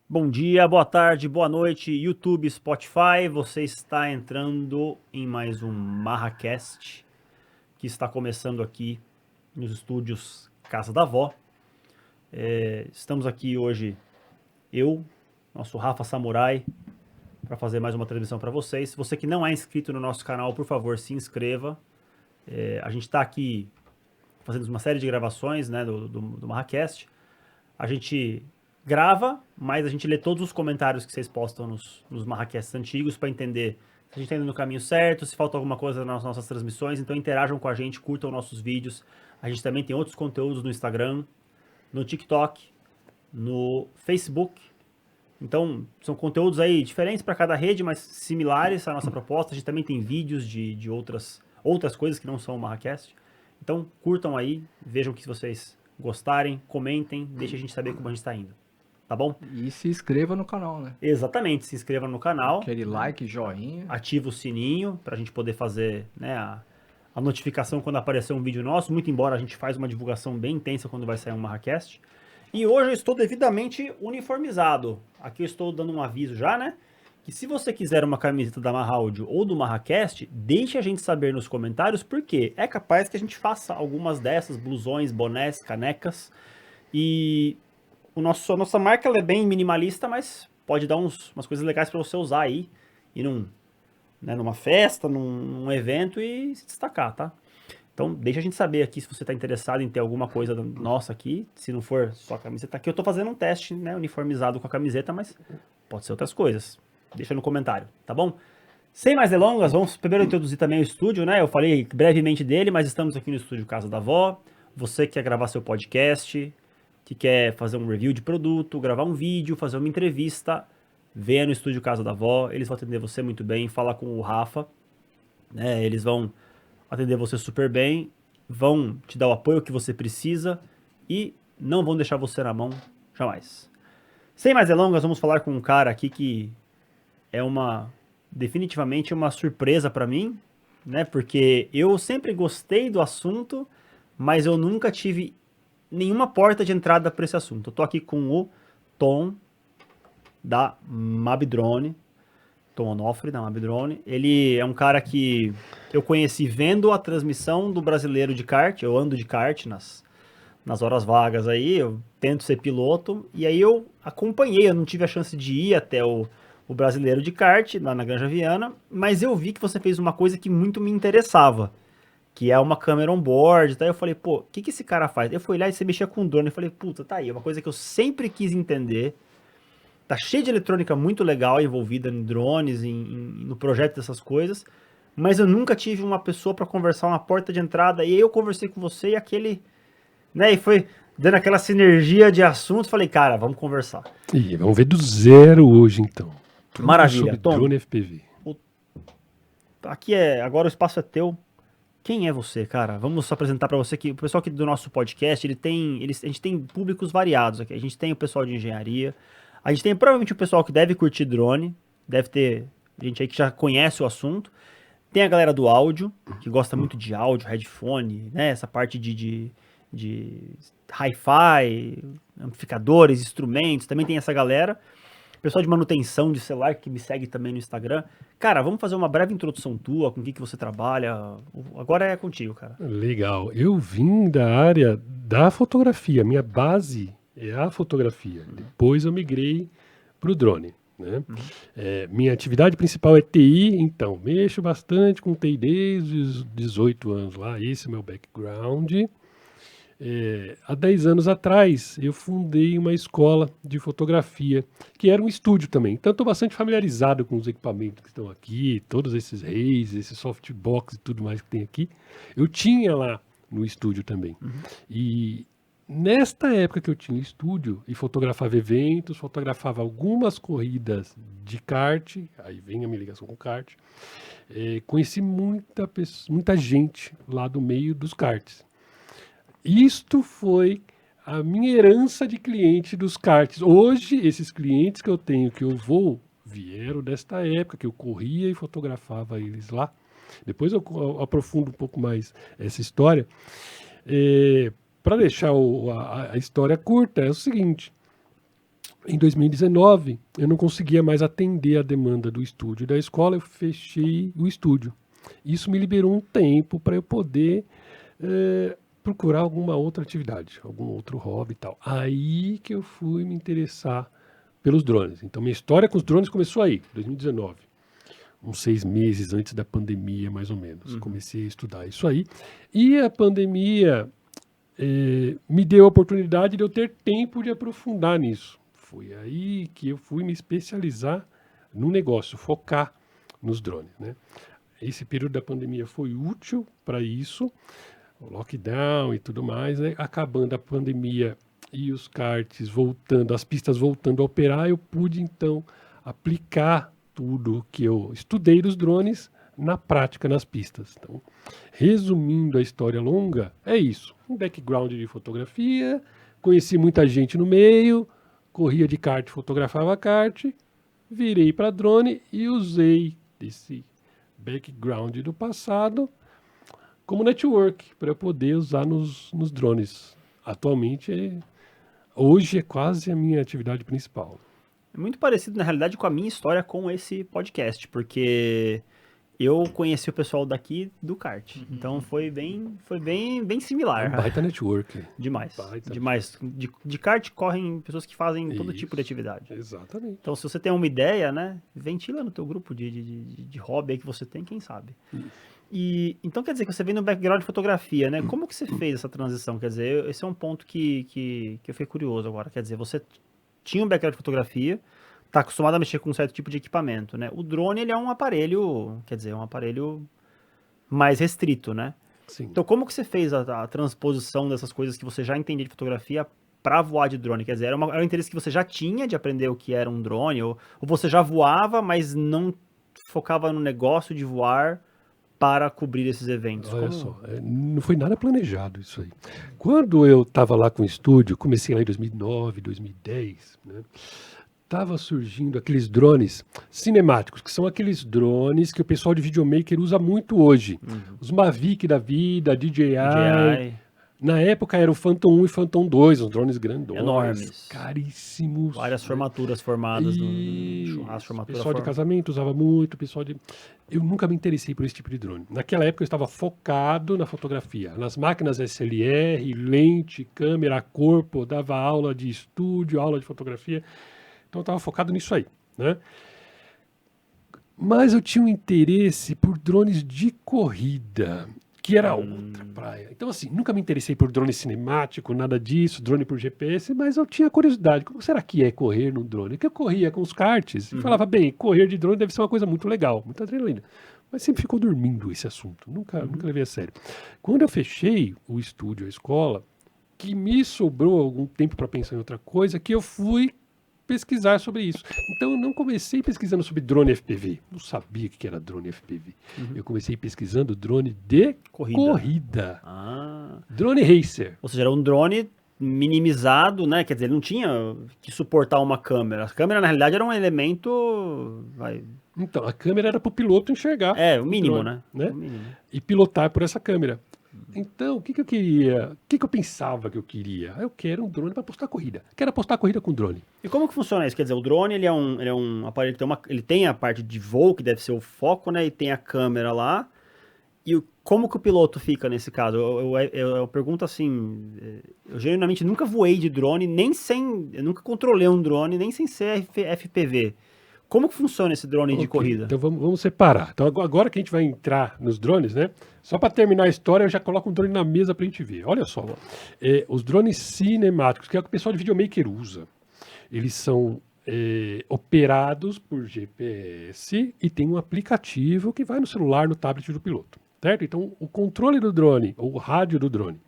Bom dia, boa tarde, boa noite, YouTube, Spotify. Você está entrando em mais um MarraCast, que está começando aqui nos estúdios Casa da Avó. Estamos aqui hoje, nosso Rafa Samurai, para fazer mais uma transmissão para vocês. Se você que não é inscrito no nosso canal, por favor, se inscreva. A gente está aqui fazendo uma série de gravações, né, do MarraCast. A gente grava, mas a gente lê todos os comentários que vocês postam nos MarraCasts antigos para entender se a gente está indo no caminho certo, se falta alguma coisa nas nossas transmissões. Então interajam com a gente, curtam nossos vídeos. A gente também tem outros conteúdos no Instagram, no TikTok, no Facebook. Então são conteúdos aí diferentes para cada rede, mas similares à nossa proposta. A gente também tem vídeos de outras coisas que não são o MarraCast. Então curtam aí, vejam que se vocês gostarem, comentem, deixem a gente saber como a gente está indo. Tá bom? E se inscreva no canal, né? Exatamente, se inscreva no canal. Aquele like, joinha. Ativa o sininho pra gente poder fazer, né, a notificação quando aparecer um vídeo nosso. Muito embora a gente faz uma divulgação bem intensa quando vai sair um MarraCast. E hoje eu estou devidamente uniformizado. Aqui eu estou dando um aviso já, né? Que se você quiser uma camiseta da Marra Audio ou do MarraCast, deixe a gente saber nos comentários, porque é capaz que a gente faça algumas dessas, blusões, bonés, canecas. E a nossa marca ela é bem minimalista, mas pode dar umas coisas legais para você usar aí, ir numa festa, num evento e se destacar, tá? Então deixa a gente saber aqui se você está interessado em ter alguma coisa nossa aqui, se não for só a camiseta aqui. Eu tô fazendo um teste, né, uniformizado com a camiseta, mas pode ser outras coisas. Deixa no comentário, tá bom? Sem mais delongas, vamos primeiro introduzir também o estúdio, né? Eu falei brevemente dele, mas estamos aqui no estúdio Casa da Avó. Você que quer gravar seu podcast, que quer fazer um review de produto, gravar um vídeo, fazer uma entrevista, venha no estúdio Casa da Avó, eles vão atender você muito bem, fala com o Rafa, né? Eles vão atender você super bem, vão te dar o apoio que você precisa e não vão deixar você na mão jamais. Sem mais delongas, vamos falar com um cara aqui que é definitivamente uma surpresa para mim, né? Porque eu sempre gostei do assunto, mas eu nunca tive nenhuma porta de entrada para esse assunto. Eu tô aqui com o Tom da Mabdrone, Tom Onofre da Mabdrone. Ele é um cara que eu conheci vendo a transmissão do Brasileiro de Kart. Eu ando de kart nas horas vagas aí, eu tento ser piloto, e aí eu acompanhei, eu não tive a chance de ir até o Brasileiro de Kart, lá na Granja Viana, mas eu vi que você fez uma coisa que muito me interessava, que é uma câmera on-board, tá? Eu falei, pô, o que esse cara faz? Eu fui lá e você mexia com drone, eu falei, puta, tá aí, é uma coisa que eu sempre quis entender, tá cheio de eletrônica muito legal envolvida em drones, no projeto dessas coisas, mas eu nunca tive uma pessoa para conversar, uma porta de entrada, e aí eu conversei com você e aquele, né, e foi dando aquela sinergia de assuntos, falei, cara, vamos conversar. E vamos ver do zero hoje, então. Tudo Maravilha, sobre Tom. drone FPV. Aqui agora o espaço é teu. Quem é você, cara? Vamos apresentar para você que o pessoal aqui do nosso podcast, a gente tem públicos variados aqui. A gente tem o pessoal de engenharia, a gente tem provavelmente o pessoal que deve curtir drone, deve ter gente aí que já conhece o assunto. Tem a galera do áudio, que gosta muito de áudio, headphone, né? Essa parte de hi-fi, amplificadores, instrumentos, também tem essa galera. Pessoal de manutenção de celular que me segue também no Instagram. Cara, vamos fazer uma breve introdução tua, com o que você trabalha. Agora é contigo, cara. Legal. Eu vim da área da fotografia. Minha base é a fotografia. Depois eu migrei para o drone, né? Minha atividade principal é TI, então mexo bastante com TI desde os 18 anos lá. Esse é o meu background. Há 10 anos atrás, eu fundei uma escola de fotografia, que era um estúdio também. Então, estou bastante familiarizado com os equipamentos que estão aqui, todos esses Razer, esses softbox e tudo mais que tem aqui. Eu tinha lá no estúdio também. E nesta época que eu tinha estúdio e fotografava eventos, fotografava algumas corridas de kart, aí vem a minha ligação com kart, conheci muita gente lá do meio dos karts. Isto foi a minha herança de cliente dos karts. Hoje, esses clientes que eu tenho, que eu vou, vieram desta época, que eu corria e fotografava eles lá. Depois eu aprofundo um pouco mais essa história. Para deixar a história curta, é o seguinte. Em 2019, eu não conseguia mais atender a demanda do estúdio da escola, eu fechei o estúdio. Isso me liberou um tempo para eu poder procurar alguma outra atividade, algum outro hobby e tal. Aí que eu fui me interessar pelos drones. Então, minha história com os drones começou aí, 2019. Uns 6 meses antes da pandemia, mais ou menos. Comecei a estudar isso aí. E a pandemia me deu a oportunidade de eu ter tempo de aprofundar nisso. Foi aí que eu fui me especializar no negócio, focar nos drones, né? Esse período da pandemia foi útil para isso, o lockdown e tudo mais, né? Acabando a pandemia e os karts voltando, as pistas voltando a operar, eu pude então aplicar tudo que eu estudei dos drones na prática nas pistas. Então, resumindo a história longa, é isso. Um background de fotografia, conheci muita gente no meio, corria de kart, fotografava kart, virei para drone e usei esse background do passado como network para eu poder usar nos drones. Atualmente, hoje é quase a minha atividade principal. É muito parecido, na realidade, com a minha história com esse podcast, porque eu conheci o pessoal daqui do kart. Então foi bem similar. Baita network. Demais. Baita. Demais. De kart correm pessoas que fazem todo tipo de atividade. Exatamente. Então, se você tem uma ideia, né, ventila no teu grupo de hobby aí que você tem, quem sabe. E então quer dizer que você vem no background de fotografia, né? Como que você fez essa transição? Quer dizer, esse é um ponto que eu fiquei curioso agora. Quer dizer, você tinha um background de fotografia, está acostumado a mexer com um certo tipo de equipamento, né? O drone, ele é um aparelho, quer dizer, um aparelho mais restrito, né? Sim. Então, como que você fez a transposição dessas coisas que você já entendia de fotografia para voar de drone? Quer dizer, era um interesse que você já tinha de aprender o que era um drone, ou você já voava, mas não focava no negócio de voar para cobrir esses eventos? Olha só, não foi nada planejado isso aí. Quando eu estava lá com o estúdio, comecei lá em 2009, 2010, né? Tava surgindo aqueles drones cinemáticos, que são aqueles drones que o pessoal de videomaker usa muito hoje. Os Mavic da vida, DJI. Na época era o Phantom 1 e Phantom 2, os drones grandões. Enormes. Caríssimos. Várias formaturas formadas no churrasco, formatura. Pessoal de casamento usava muito, pessoal de... Eu nunca me interessei por esse tipo de drone. Naquela época eu estava focado na fotografia, nas máquinas SLR, lente, câmera, corpo, dava aula de estúdio, aula de fotografia. Então eu estava focado nisso aí, né? Mas eu tinha um interesse por drones de corrida, que era outra praia. Então, assim, nunca me interessei por drone cinemático, nada disso, drone por GPS, mas eu tinha curiosidade. Como será que é correr num drone? Que eu corria com os karts e falava, bem, correr de drone deve ser uma coisa muito legal, muita adrenalina. Mas sempre ficou dormindo esse assunto, nunca levei a sério. Quando eu fechei o estúdio, a escola, que me sobrou algum tempo para pensar em outra coisa, que eu fui pesquisar sobre isso. Então eu não comecei pesquisando sobre drone FPV. Não sabia o que era drone FPV. Eu comecei pesquisando drone de corrida. Drone racer. Ou seja, era um drone minimizado, né? Quer dizer, ele não tinha que suportar uma câmera. A câmera, na realidade, era um elemento... Então, a câmera era para o piloto enxergar. O mínimo, drone, né? O mínimo. E pilotar por essa câmera. Então, o que eu queria? O que eu pensava que eu queria? Eu quero um drone para apostar corrida. Quero apostar corrida com drone. E como que funciona isso? Quer dizer, o drone ele é um aparelho que ele tem a parte de voo, que deve ser o foco, né? E tem a câmera lá. E como que o piloto fica nesse caso? Eu pergunto assim, eu genuinamente nunca voei de drone, eu nunca controlei um drone, nem sem ser FPV. Como que funciona esse drone de corrida? Então vamos separar. Então agora que a gente vai entrar nos drones, né? Só para terminar a história, eu já coloco um drone na mesa para a gente ver. Olha só, os drones cinemáticos, que é o que o pessoal de videomaker usa, eles são operados por GPS e tem um aplicativo que vai no celular, no tablet do piloto, certo? Então o controle do drone, ou o rádio do drone,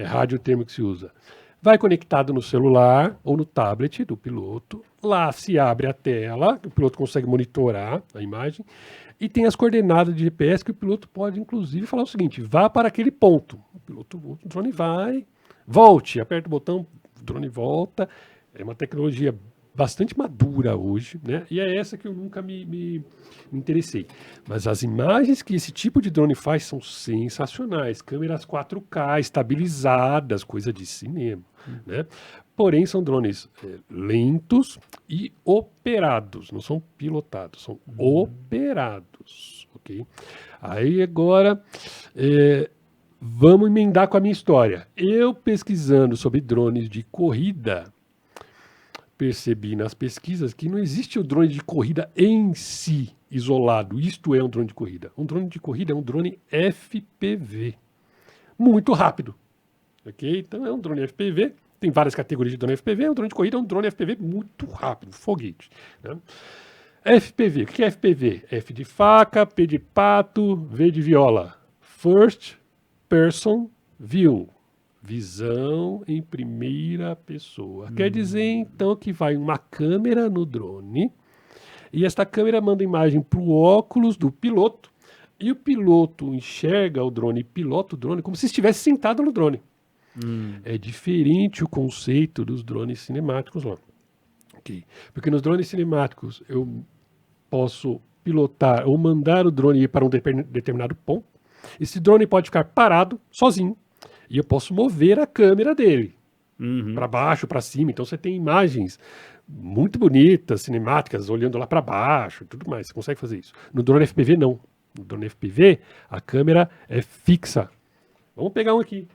rádio é o termo que se usa, vai conectado no celular ou no tablet do piloto. Lá se abre a tela, o piloto consegue monitorar a imagem e tem as coordenadas de GPS que o piloto pode, inclusive, falar o seguinte: vá para aquele ponto. O drone vai, volte, aperta o botão, o drone volta. É uma tecnologia bastante madura hoje, né? E é essa que eu nunca me interessei. Mas as imagens que esse tipo de drone faz são sensacionais. Câmeras 4K, estabilizadas, coisa de cinema, né? Porém, são drones lentos e operados. Não são pilotados, são operados, ok? Aí agora, vamos emendar com a minha história. Eu pesquisando sobre drones de corrida, percebi nas pesquisas que não existe o drone de corrida em si, isolado. Isto é um drone de corrida. Um drone de corrida é um drone FPV. Muito rápido. Ok? Então é um drone FPV. Tem várias categorias de drone FPV. Um drone de corrida é um drone FPV muito rápido. Foguete. Né? FPV. O que é FPV? F de faca, P de pato, V de viola. First Person View. Visão em primeira pessoa. Quer dizer, então, que vai uma câmera no drone e esta câmera manda imagem para o óculos do piloto e o piloto enxerga o drone e pilota o drone como se estivesse sentado no drone. É diferente o conceito dos drones cinemáticos lá. Okay. Porque nos drones cinemáticos eu posso pilotar ou mandar o drone ir para um determinado ponto. Esse drone pode ficar parado, sozinho. E eu posso mover a câmera dele para baixo, para cima. Então você tem imagens muito bonitas, cinemáticas, olhando lá para baixo e tudo mais. Você consegue fazer isso. No drone FPV, não. No drone FPV, a câmera é fixa. Vamos pegar um aqui.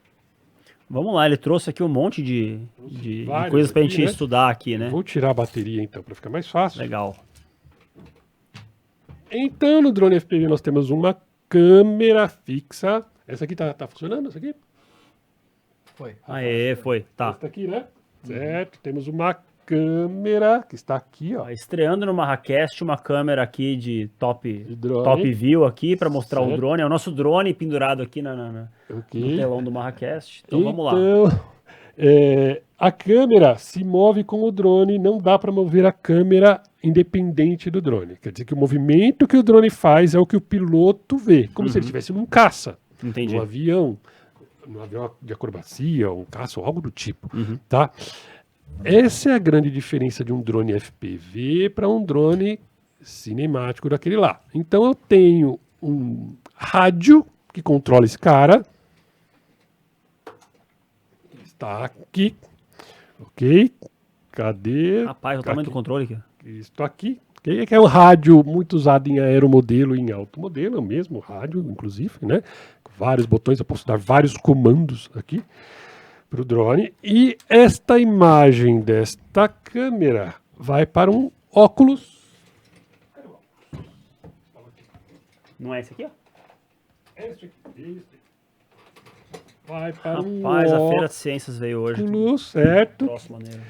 Vamos lá, ele trouxe aqui um monte de coisas pra gente estudar aqui, né? Vou tirar a bateria então, para ficar mais fácil. Legal. Então, no drone FPV nós temos uma câmera fixa. Essa aqui tá funcionando? Essa aqui? Foi. Aê, foi. Tá. Essa aqui, né? Certo. Temos uma câmera que está aqui, ó. Estreando no Marracast, uma câmera aqui de top drone. view aqui para mostrar Certo. o drone. É o nosso drone pendurado aqui no telão do Marracast. Então vamos lá. A câmera se move com o drone, não dá para mover a câmera independente do drone. Quer dizer que o movimento que o drone faz é o que o piloto vê, como se ele estivesse num caça, Entendi. num avião de acrobacia, um caça ou algo do tipo, tá? Essa é a grande diferença de um drone FPV para um drone cinemático daquele lá. Então eu tenho um rádio que controla esse cara. Está aqui. Ok? Cadê? Rapaz, o tamanho do controle aqui. Estou aqui. Okay? Que é um rádio muito usado em aeromodelo e em automodelo, é o mesmo rádio, inclusive, né? Com vários botões, eu posso dar vários comandos aqui para o drone. E esta imagem desta câmera vai para um óculos. Não é esse aqui, ó? Este aqui. Vai para Rapaz, a Feira de Ciências veio hoje. óculos, certo? Troço maneiro.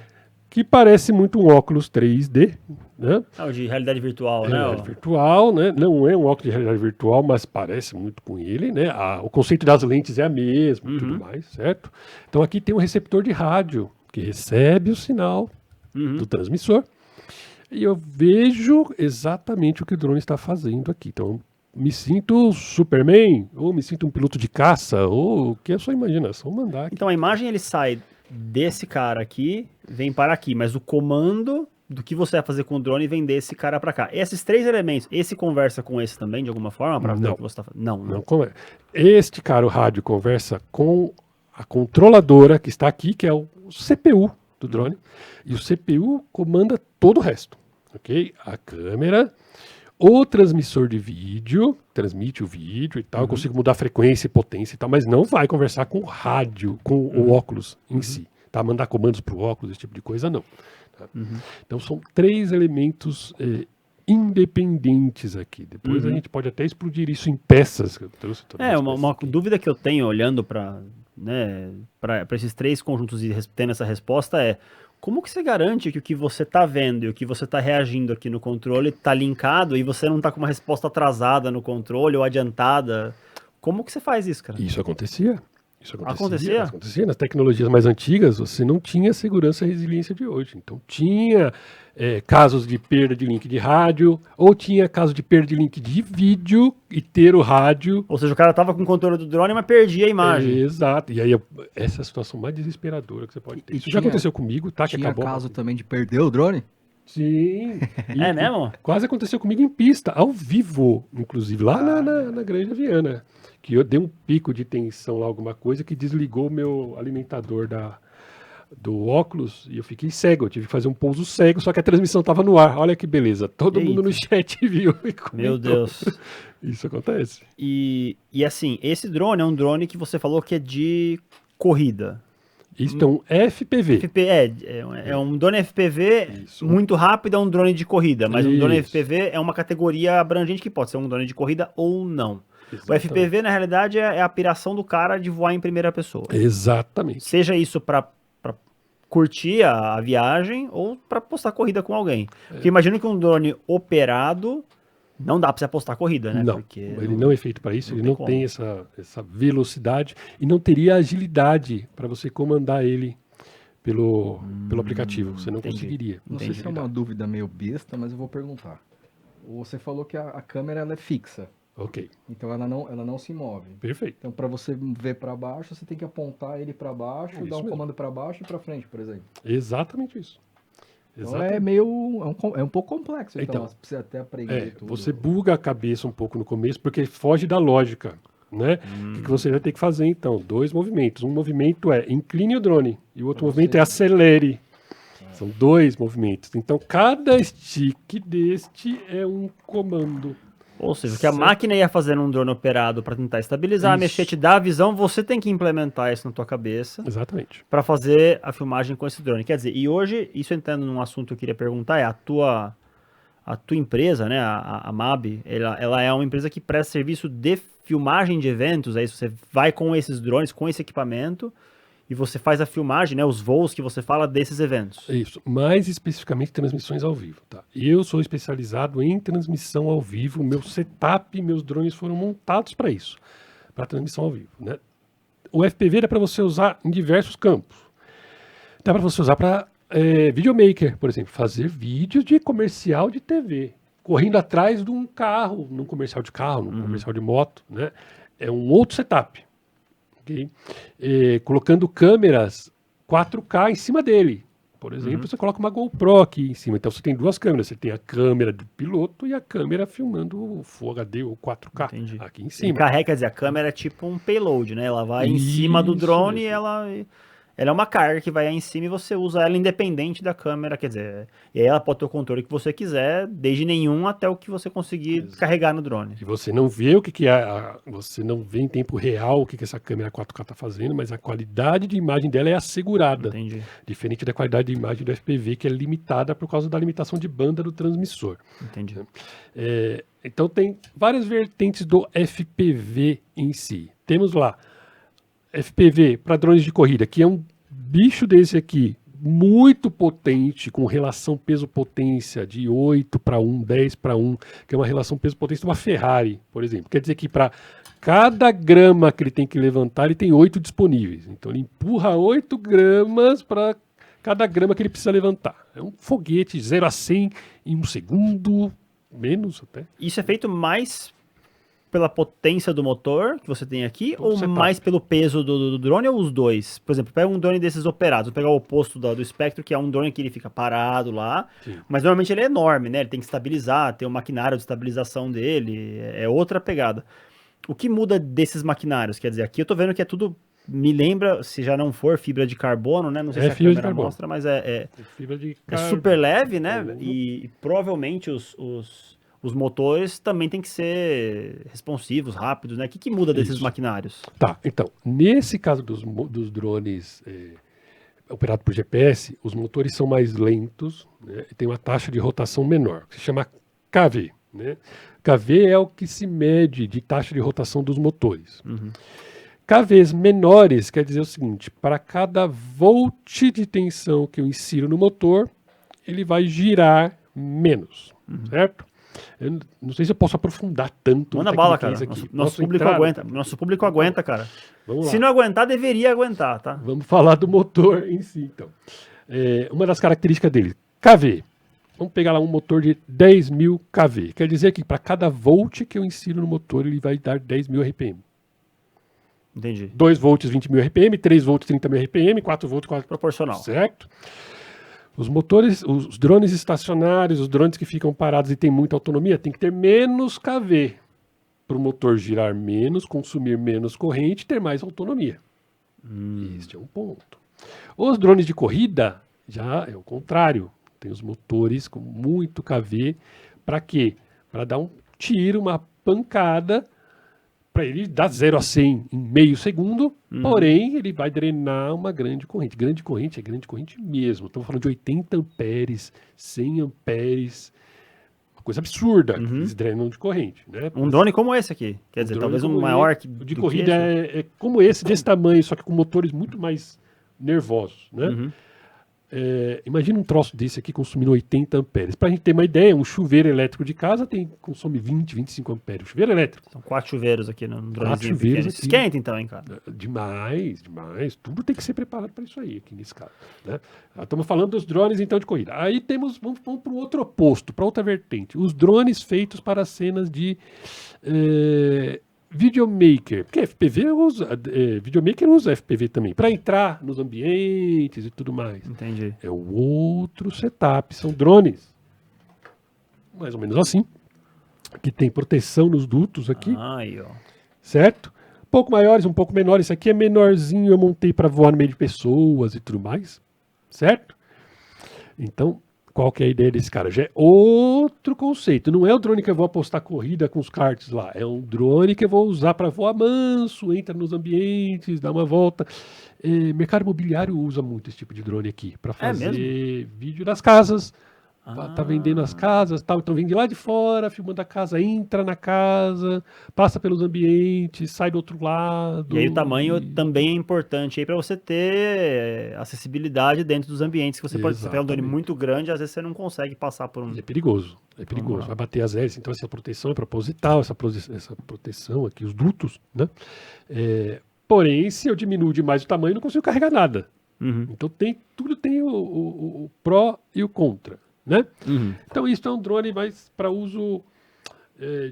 Que parece muito um óculos 3D, né? Ah, o de realidade virtual, Realidade né? virtual, né? Não é um óculos de realidade virtual, mas parece muito com ele, né? O conceito das lentes é a mesma e tudo mais, certo? Então aqui tem um receptor de rádio que recebe o sinal do transmissor e eu vejo exatamente o que o drone está fazendo aqui. Então me sinto Superman, ou me sinto um piloto de caça, ou o que a sua imaginação mandar aqui. Então a imagem ele sai desse cara aqui, vem para aqui, mas o comando do que você vai fazer com o drone vem desse cara para cá. Esses três elementos, esse conversa com esse também de alguma forma para ver o que você está fazendo? Não. Não, como é? Este cara, o rádio, conversa com a controladora que está aqui, que é o CPU do drone, e o CPU comanda todo o resto, ok? A câmera, o transmissor de vídeo, transmite o vídeo e tal, eu consigo mudar a frequência e potência e tal, mas não vai conversar com o rádio, com o óculos em si, tá? Mandar comandos para o óculos, esse tipo de coisa, não. Tá? Então são três elementos independentes aqui. Depois a gente pode até explodir isso em peças. Que eu trouxe uma dúvida que eu tenho olhando para esses três conjuntos e tendo essa resposta é: como que você garante que o que você está vendo e o que você está reagindo aqui no controle está linkado e você não está com uma resposta atrasada no controle ou adiantada? Como que você faz isso, cara? Isso acontecia. Isso Acontecia? Acontecia. Nas tecnologias mais antigas, você não tinha a segurança e resiliência de hoje. Então, tinha casos de perda de link de rádio, ou tinha caso de perda de link de vídeo e ter o rádio. Ou seja, o cara tava com o controle do drone, mas perdia a imagem. Exato. E aí, essa é a situação mais desesperadora que você pode ter. Isso já aconteceu comigo, tá? Que Tinha acabou. caso também de perder o drone? Sim. É mesmo? Quase aconteceu comigo em pista, ao vivo, inclusive, lá na Grande Viana. Que eu dei um pico de tensão lá, alguma coisa, que desligou o meu alimentador do óculos e eu fiquei cego. Eu tive que fazer um pouso cego, só que a transmissão estava no ar. Olha que beleza. Todo mundo no chat viu. E comentou. Meu Deus. Isso acontece. E assim, esse drone é um drone que você falou que é de corrida. Isso é um FPV. É um drone FPV Isso. muito rápido, é um drone de corrida. Mas um drone Isso. FPV é uma categoria abrangente que pode ser um drone de corrida ou não. Exatamente. O FPV, na realidade, é a piração do cara de voar em primeira pessoa. Exatamente. Seja isso para curtir a viagem ou para postar corrida com alguém. Porque imagino que um drone operado não dá para você apostar corrida, né? Não, Porque ele não é feito para isso, não ele tem não como. tem essa velocidade e não teria agilidade para você comandar ele pelo aplicativo. Você não entendi. conseguiria. Não sei se é uma dúvida meio besta, mas eu vou perguntar. Você falou que a câmera ela é fixa, Ok, então ela não se move. perfeito. Então, para você ver para baixo, você tem que apontar ele para baixo, Isso dar um mesmo. comando para baixo e para frente, por exemplo. Exatamente isso. Então Exatamente. é um pouco complexo, então, Então, precisa até aprender tudo. você buga a cabeça um pouco no começo porque foge da lógica, né? O que você vai ter que fazer então? 2 movimentos. Um movimento é incline o drone e o outro Pra movimento você- é acelere. São 2 movimentos. Então cada stick deste é um comando. Ou seja, o que a Certo. máquina ia fazer num drone operado para tentar estabilizar, Isso. mexer, te dar a visão, você tem que implementar isso na tua cabeça Exatamente. para fazer a filmagem com esse drone. Quer dizer, e hoje, isso entrando num assunto que eu queria perguntar, é a tua empresa, né, a MAB, ela é uma empresa que presta serviço de filmagem de eventos, é isso, você vai com esses drones, com esse equipamento, e você faz a filmagem, né, os voos que você fala desses eventos. Isso, mais especificamente transmissões ao vivo, tá? Eu sou especializado em transmissão ao vivo, meu setup, meus drones foram montados para isso, para transmissão ao vivo, né? O FPV dá para você usar em diversos campos. Dá para você usar para videomaker, por exemplo, fazer vídeos de comercial de TV, correndo atrás de um carro, num comercial de carro, num comercial de moto, né? É um outro setup. Okay? Colocando câmeras 4K em cima dele. Por exemplo, você coloca uma GoPro aqui em cima. Então você tem 2 câmeras. Você tem a câmera do piloto e a câmera filmando o Full HD ou 4K Entendi. aqui em Ele cima. carrega, quer dizer, a câmera é tipo um payload, né? Ela vai em Isso cima do drone e mesmo. ela é uma carga que vai aí em cima e você usa ela independente da câmera, quer dizer, e aí ela pode ter o controle que você quiser, desde nenhum até o que você conseguir carregar no drone. E você não vê o que é, você não vê em tempo real o que essa câmera 4K está fazendo, mas a qualidade de imagem dela é assegurada. Entendi. Diferente da qualidade de imagem do FPV, que é limitada por causa da limitação de banda do transmissor. Entendi. Então tem várias vertentes do FPV em si. Temos lá FPV para drones de corrida, que é um bicho desse aqui, muito potente, com relação peso-potência de 8:1, 10:1, que é uma relação peso-potência de uma Ferrari, por exemplo. Quer dizer que para cada grama que ele tem que levantar, ele tem 8 disponíveis. Então ele empurra 8 gramas para cada grama que ele precisa levantar. É um foguete 0 a 100 em 1 segundo, menos até. Isso é feito mais pela potência do motor que você tem aqui, Todo ou setup. mais pelo peso do drone, ou os dois? Por exemplo, pega um drone desses operados, vou pegar o oposto do Spectre, que é um drone que ele fica parado lá, Sim. mas normalmente ele é enorme, né? Ele tem que estabilizar, tem o maquinário de estabilização dele, é outra pegada. O que muda desses maquinários? Quer dizer, aqui eu tô vendo que é tudo, me lembra, se já não for fibra de carbono, né? Não sei É se a fibra de câmera carbono. mostra, mas é Fibra de super leve, né? carbono. E provavelmente os motores também têm que ser responsivos, rápidos, né? O que muda desses Isso. maquinários? Tá, então, nesse caso dos drones operados por GPS, os motores são mais lentos, né, e tem uma taxa de rotação menor, que se chama KV. Né? KV é o que se mede de taxa de rotação dos motores. KVs menores quer dizer o seguinte, para cada volt de tensão que eu insiro no motor, ele vai girar menos, certo? Eu não sei se eu posso aprofundar tanto. Manda na bala, cara. tecnicaliza aqui. Nosso Posso público entrar? aguenta. Nosso público aguenta, cara. Vamos lá. Se não aguentar, deveria aguentar, tá? Vamos falar do motor em si, então. Uma das características dele, KV. Vamos pegar lá um motor de 10.000 kV. Quer dizer que para cada volt que eu insiro no motor, ele vai dar 10.000 RPM. Entendi. 2 volts, 20.000 RPM, 3 volts, 30.000 RPM, 4 volts, 4... Proporcional. Certo? Os motores, os drones estacionários, os drones que ficam parados e têm muita autonomia, tem que ter menos KV para o motor girar menos, consumir menos corrente e ter mais autonomia. Este é um ponto. Os drones de corrida já é o contrário. Tem os motores com muito KV. Para quê? Para dar um tiro, uma pancada, para ele dar 0 a 100 em meio segundo, porém ele vai drenar uma grande corrente. Grande corrente é grande corrente mesmo. Estamos falando de 80 amperes, 100 amperes, uma coisa absurda que eles drenam de corrente. Né? Um drone como esse aqui. Quer dizer, drone talvez um como maior esse, que de do corrida que esse. é como esse, desse tamanho, só que com motores muito mais nervosos. Né? Imagina um troço desse aqui consumindo 80 amperes. Para a gente ter uma ideia, um chuveiro elétrico de casa consome 20, 25 amperes. Chuveiro elétrico. São 4 chuveiros aqui no dronezinho chuveiros pequeno. aqui. Esquenta então, hein, cara. Demais, demais. Tudo tem que ser preparado para isso aí, aqui nesse caso. Né? Estamos falando dos drones, então, de corrida. Aí vamos para o outro oposto, para outra vertente. Os drones feitos para cenas de videomaker. Porque FPV videomaker usa FPV também, para entrar nos ambientes e tudo mais. Entendi. É o outro setup, são drones. Mais ou menos assim. Que tem proteção nos dutos aqui. Aí, ó. Certo? Um pouco maiores, um pouco menores. Esse aqui é menorzinho, eu montei para voar no meio de pessoas e tudo mais. Certo? Então, qual que é a ideia desse cara? Já é outro conceito. Não é o drone que eu vou apostar corrida com os karts lá. É um drone que eu vou usar para voar manso, entra nos ambientes, dá uma volta. Mercado imobiliário usa muito esse tipo de drone aqui para fazer vídeo das casas. Tá vendendo as casas, tal. Então vem de lá de fora, filmando a casa, entra na casa, passa pelos ambientes, sai do outro lado. E aí o tamanho também é importante aí para você ter acessibilidade dentro dos ambientes que você pode. Você pega um drone muito grande, às vezes você não consegue passar por um. E é perigoso, é perigoso. Vai bater as hélices, então essa proteção é proposital, essa proteção aqui, os dutos, né? Porém, se eu diminuo demais o tamanho, eu não consigo carregar nada. Então tudo tem o pró e o contra. Né? Então isso é um drone mais para uso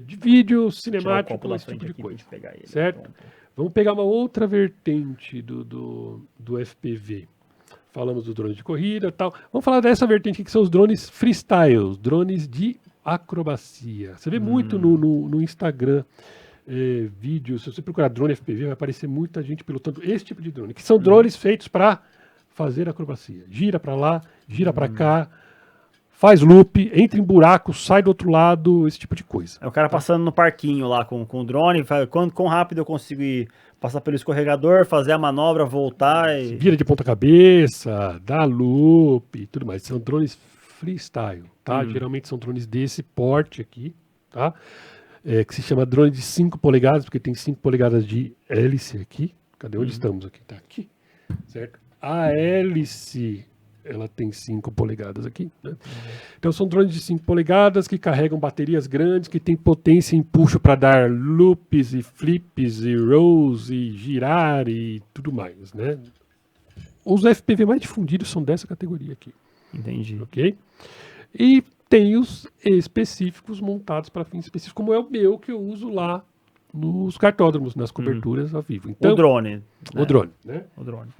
de vídeo, cinemático, esse tipo de coisa. Certo? Vamos pegar uma outra vertente do FPV. Falamos do drone de corrida e tal. Vamos falar dessa vertente que são os drones freestyle, os drones de acrobacia. Você vê muito no Instagram vídeos, se você procurar drone FPV, vai aparecer muita gente pilotando esse tipo de drone, que são drones feitos para fazer acrobacia. Gira para lá, gira para cá, faz loop, entra em buraco, sai do outro lado, esse tipo de coisa. É o cara passando no parquinho lá com o drone, quão rápido eu consigo ir passar pelo escorregador, fazer a manobra, voltar e... Vira de ponta cabeça, dá loop e tudo mais. São drones freestyle, tá? Geralmente são drones desse porte aqui, tá? Que se chama drone de 5 polegadas, porque tem 5 polegadas de hélice aqui. Cadê onde estamos aqui? Tá aqui, certo? A hélice... ela tem 5 polegadas aqui. Né? Então são drones de 5 polegadas que carregam baterias grandes, que tem potência e empuxo para dar loops e flips e rolls e girar e tudo mais. Né? Os FPV mais difundidos são dessa categoria aqui. Entendi. Ok? E tem os específicos montados para fins específicos, como é o meu que eu uso lá nos cartódromos, nas coberturas ao vivo. Então, o drone. O drone, né? O drone.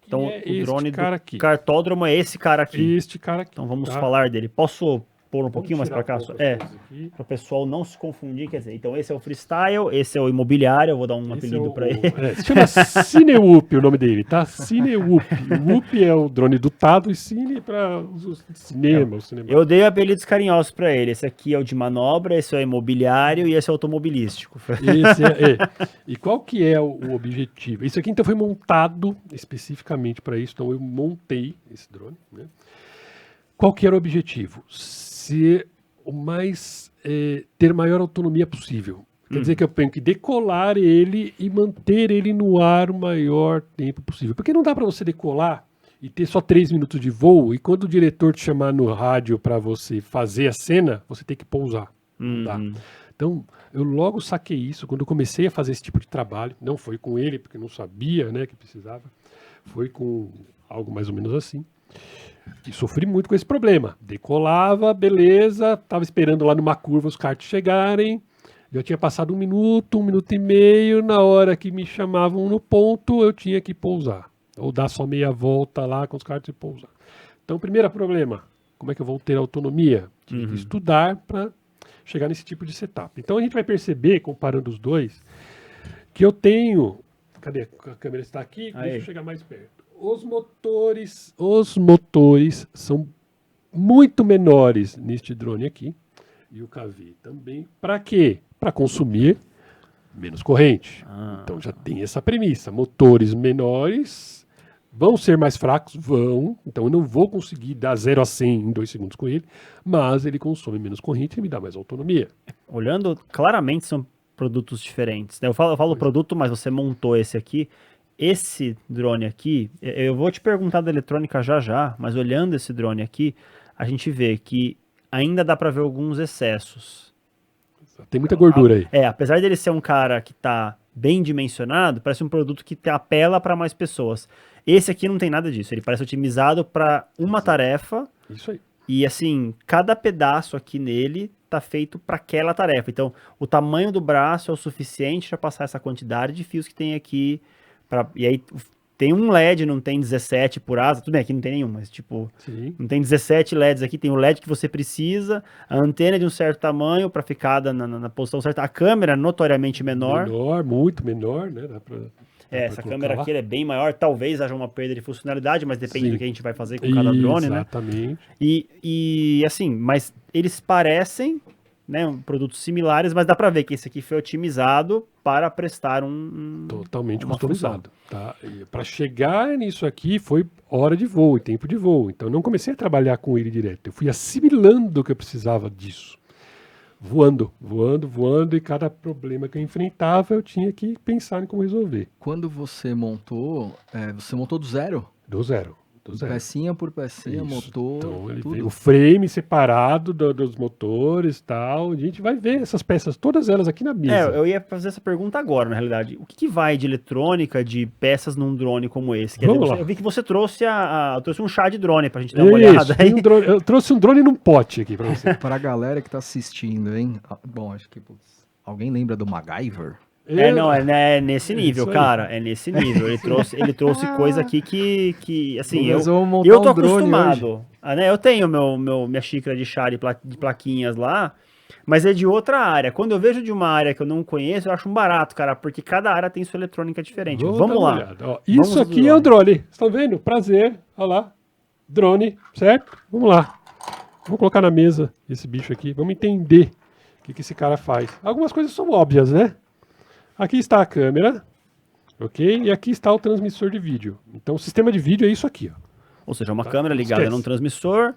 Então, o drone cara do aqui. cartódromo é esse cara aqui. Este cara aqui. Então vamos tá? falar dele. Posso pôr um pouquinho mais para cá? Para o pessoal não se confundir. Quer dizer, então esse é o freestyle, esse é o imobiliário. Eu vou dar um apelido para ele. Se chama CineWhoop o nome dele, tá? CineWhoop. O Whoop é o drone dutado e Cine para o cinema. Eu dei apelidos carinhosos para ele. Esse aqui é o de manobra, esse é o imobiliário e esse é o automobilístico. E qual que é o objetivo? Isso aqui então foi montado especificamente para isso. Então eu montei esse drone. Né? Qual que era o objetivo? Ser o mais ter maior autonomia possível. Quer dizer que eu tenho que decolar ele e manter ele no ar o maior tempo possível. Porque não dá para você decolar e ter só 3 minutos de voo, e quando o diretor te chamar no rádio para você fazer a cena, você tem que pousar. Não dá. Então, eu logo saquei isso quando eu comecei a fazer esse tipo de trabalho. Não foi com ele, porque eu não sabia, né, que precisava. Foi com algo mais ou menos assim. E sofri muito com esse problema. Decolava, beleza, estava esperando lá numa curva os karts chegarem. Já tinha passado 1 minuto e meio. Na hora que me chamavam no ponto, eu tinha que pousar. Ou dar só meia volta lá com os karts e pousar. Então, primeiro problema, como é que eu vou ter autonomia? Tive que estudar para chegar nesse tipo de setup. Então a gente vai perceber, comparando os dois, que eu tenho... Cadê? A câmera está aqui, deixa eu chegar mais perto. Os motores são muito menores neste drone aqui, e o KV também. Para quê? Para consumir menos corrente. Então já tem essa premissa. Motores menores vão ser mais fracos? Vão. Então eu não vou conseguir dar 0 a 100 em 2 segundos com ele, mas ele consome menos corrente e me dá mais autonomia. Olhando, claramente são produtos diferentes, né? Eu falo produto, mas você montou esse aqui. Esse drone aqui, eu vou te perguntar da eletrônica já, mas olhando esse drone aqui, a gente vê que ainda dá para ver alguns excessos. Tem muita gordura aí. Apesar dele ser um cara que tá bem dimensionado, parece um produto que apela para mais pessoas. Esse aqui não tem nada disso, ele parece otimizado para uma tarefa. Isso aí. E assim, cada pedaço aqui nele tá feito para aquela tarefa. Então, o tamanho do braço é o suficiente para passar essa quantidade de fios que tem aqui. E aí tem um LED, não tem 17 por asa, tudo bem, aqui não tem nenhum, mas tipo, não tem 17 LEDs aqui, tem o LED que você precisa, a antena de um certo tamanho para ficar na posição certa, a câmera notoriamente menor. Muito menor, né? Dá pra essa câmera aqui é bem maior, talvez haja uma perda de funcionalidade, mas depende do que a gente vai fazer com cada drone, né? Exatamente. E assim, mas eles parecem, né, produtos similares, mas dá para ver que esse aqui foi otimizado para prestar totalmente uma customizado, tá? Para chegar nisso aqui foi hora de voo e tempo de voo. Então eu não comecei a trabalhar com ele direto. Eu fui assimilando que eu precisava disso. Voando, e cada problema que eu enfrentava eu tinha que pensar em como resolver. Quando você montou do zero? Do zero. Pecinha por pecinha, motor, então, ele tudo. veio o frame separado dos motores e tal. A gente vai ver essas peças, todas elas aqui na mesa. Eu ia fazer essa pergunta agora, na realidade. O que vai de eletrônica, de peças num drone como esse? Vamos lá. Eu vi que você trouxe trouxe um chá de drone pra gente dar uma olhada. Eu trouxe um drone num pote aqui pra você. Pra galera que tá assistindo, hein? Bom, acho que alguém lembra do MacGyver? É nesse nível, cara. É nesse nível. Ele trouxe coisa aqui que assim, eu tô acostumado. Né? Eu tenho minha xícara de chá de plaquinhas lá, mas é de outra área. Quando eu vejo de uma área que eu não conheço, eu acho um barato, cara, porque cada área tem sua eletrônica diferente. Vamos lá. Ó, isso aqui é o drone. Vocês estão vendo? Prazer. Olha lá. Drone, certo? Vamos lá. Vamos colocar na mesa esse bicho aqui. Vamos entender o que esse cara faz. Algumas coisas são óbvias, né? Aqui está a câmera, ok? E aqui está o transmissor de vídeo. Então, o sistema de vídeo é isso aqui, ó. Ou seja, uma câmera ligada num transmissor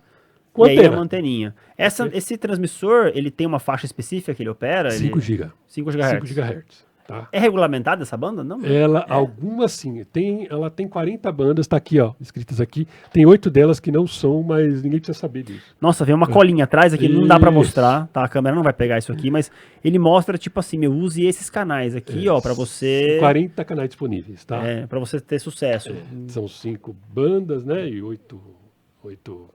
com e aí uma anteninha. Esse transmissor, ele tem uma faixa específica que ele opera? 5 GB. 5 GHz. 5 GHz. Tá? É regulamentada essa banda? Não. Algumas sim. Ela tem 40 bandas, tá aqui, ó, escritas aqui. Tem 8 delas que não são, mas ninguém precisa saber disso. Nossa, vem uma colinha atrás aqui, não dá pra mostrar, tá? A câmera não vai pegar isso aqui, mas ele mostra, tipo assim, use esses canais aqui, ó, pra você... 40 canais disponíveis, tá? Pra você ter sucesso. São 5 bandas, né, e 8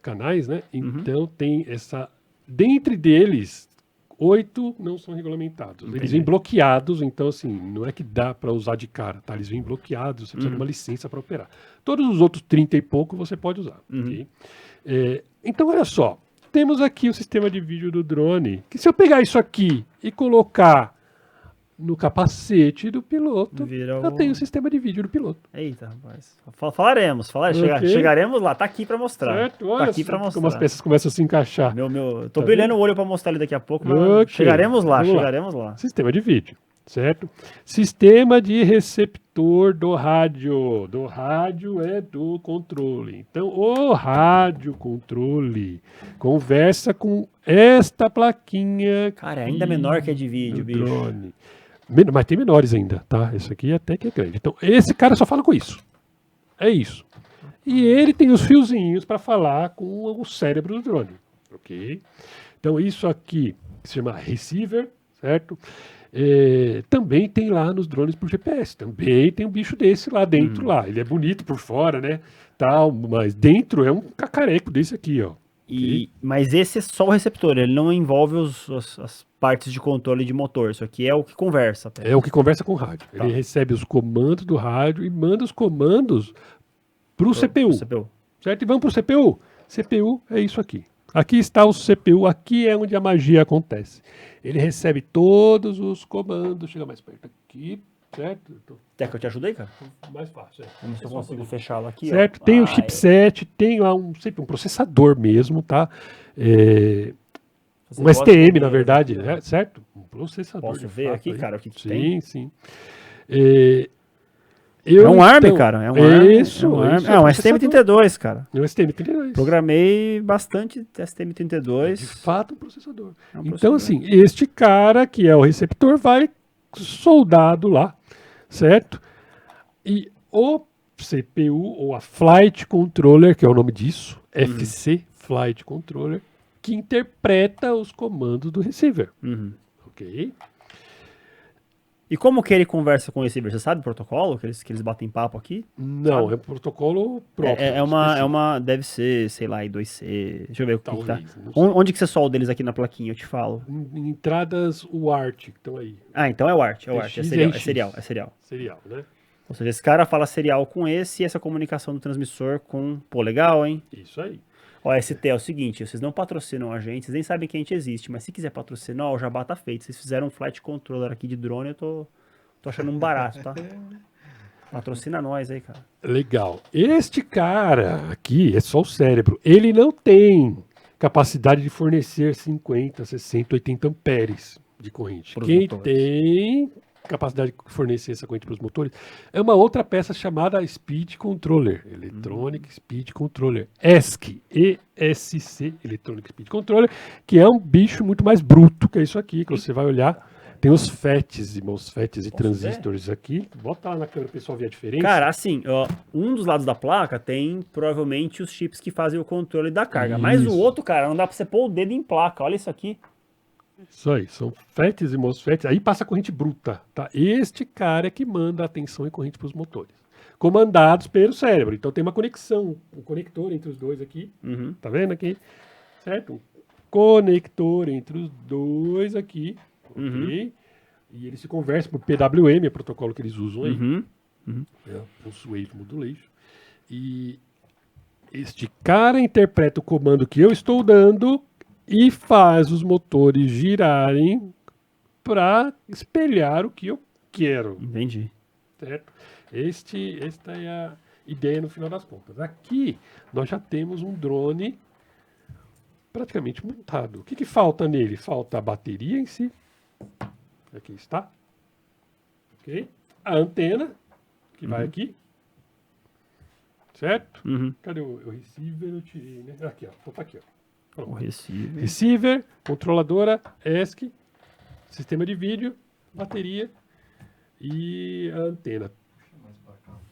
canais, né? Então tem essa... Dentre deles... 8 não são regulamentados. Entendi. Eles vêm bloqueados, então assim, não é que dá para usar de cara, tá? Eles vêm bloqueados, você precisa de uma licença para operar. Todos os outros 30 e pouco você pode usar. Okay? Então, olha só, temos aqui o sistema de vídeo do drone, que se eu pegar isso aqui e colocar no capacete do piloto, eu tenho o sistema de vídeo do piloto. Eita, rapaz. Falaremos. Okay. Chegaremos lá, tá aqui pra mostrar. Certo, olha tá aqui pra mostrar. Como as peças começam a se encaixar. Tô brilhando o olho pra mostrar ele daqui a pouco, mas chegaremos lá. Sistema de vídeo, certo? Sistema de receptor do rádio. Do rádio é do controle. Então, o rádio controle conversa com esta plaquinha. Cara, é ainda menor que a de vídeo, bicho. Drone. Mas tem menores ainda, tá? Esse aqui até que é grande. Então, esse cara só fala com isso. É isso. E ele tem os fiozinhos para falar com o cérebro do drone, ok? Então isso aqui se chama receiver, certo? Também tem lá nos drones por GPS, também tem um bicho desse lá dentro lá. Ele é bonito por fora, né? Tal, mas dentro é um cacareco desse aqui, ó. Mas esse é só o receptor, ele não envolve as partes de controle de motor. Isso aqui é o que conversa. É o que conversa com o rádio. Tá. Ele recebe os comandos do rádio e manda os comandos para o CPU. CPU. Certo? E vamos para o CPU. CPU é isso aqui. Aqui está o CPU, aqui é onde a magia acontece. Ele recebe todos os comandos. Chega mais perto aqui, certo? Quer que eu te ajude aí, cara? Mais fácil. Vamos ver se eu consigo fechá-lo aqui. Certo? Ó. Tem o chipset, tem lá sempre um processador mesmo, tá? Um STM, na verdade, né? Certo? Um processador. Posso ver aqui, cara, o que Sim, tem? sim. É um ARM, cara. É um ARM. Isso, é um ARM. isso, É um STM32, cara. É um STM32. Programei bastante STM32. De fato, um processador. É um Então, processador. assim, este cara, que é o receptor, vai soldado lá, certo? E o CPU, ou a Flight Controller, que é o nome disso, FC, Flight Controller, que interpreta os comandos do receiver. Ok? E como que ele conversa com o receiver? Você sabe o protocolo que eles batem papo aqui? Não, Sabe? é um protocolo próprio. É específico. uma. Deve ser, sei lá, I2C. Deixa eu ver o que tá. Talvez, não sei. Onde que você solda eles aqui na plaquinha? Eu te falo. Em entradas UART, que estão aí. Ah, então é o ART. É o É ART. X, É X. serial. É serial. Serial, né? Ou seja, esse cara fala serial com esse e essa comunicação do transmissor com. Pô, legal, hein? Isso aí. Ó, ST é o seguinte, vocês não patrocinam a gente, vocês nem sabem que a gente existe, mas se quiser patrocinar, ó, o jabá tá feito. Vocês fizeram um flight controller aqui de drone, eu tô achando um barato, tá? Patrocina nós aí, cara. Legal. Este cara aqui é só o cérebro. Ele não tem capacidade de fornecer 50, 60, 80 amperes de corrente. Pros Quem motores. tem capacidade de fornecer essa corrente para os motores é uma outra peça chamada Speed Controller, Electronic Speed Controller, ESC, ESC, Electronic Speed Controller, que é um bicho muito mais bruto que é isso aqui, que você vai olhar. Tem os FETs e MOSFETs e transistores aqui. Bota lá na câmera para o pessoal ver a diferença. Cara, assim, ó, um dos lados da placa tem provavelmente os chips que fazem o controle da carga, mas o Isso. outro, cara, não dá pra você pôr o dedo em placa, olha isso aqui. Isso aí, são FETs e MOSFETs. Aí passa a corrente bruta, tá? Este cara é que manda a tensão e corrente para os motores. Comandados pelo cérebro. Então tem uma conexão, um conector entre os dois aqui. Tá vendo aqui? Certo? Um conector entre os dois aqui. Ok? E eles se conversam por PWM, é o protocolo que eles usam aí. É, Pulse Wave Modulation. E este cara interpreta o comando que eu estou dando e faz os motores girarem para espelhar o que eu quero. Entendi. Certo? Esta é a ideia no final das contas. Aqui nós já temos um drone praticamente montado. O que falta nele? Falta a bateria em si. Aqui está. Ok? A antena, que vai aqui. Certo? Cadê o receiver? Eu tirei, né? Aqui, ó. Tá aqui, ó. O receiver. Receiver, controladora, ESC, sistema de vídeo, bateria e a antena.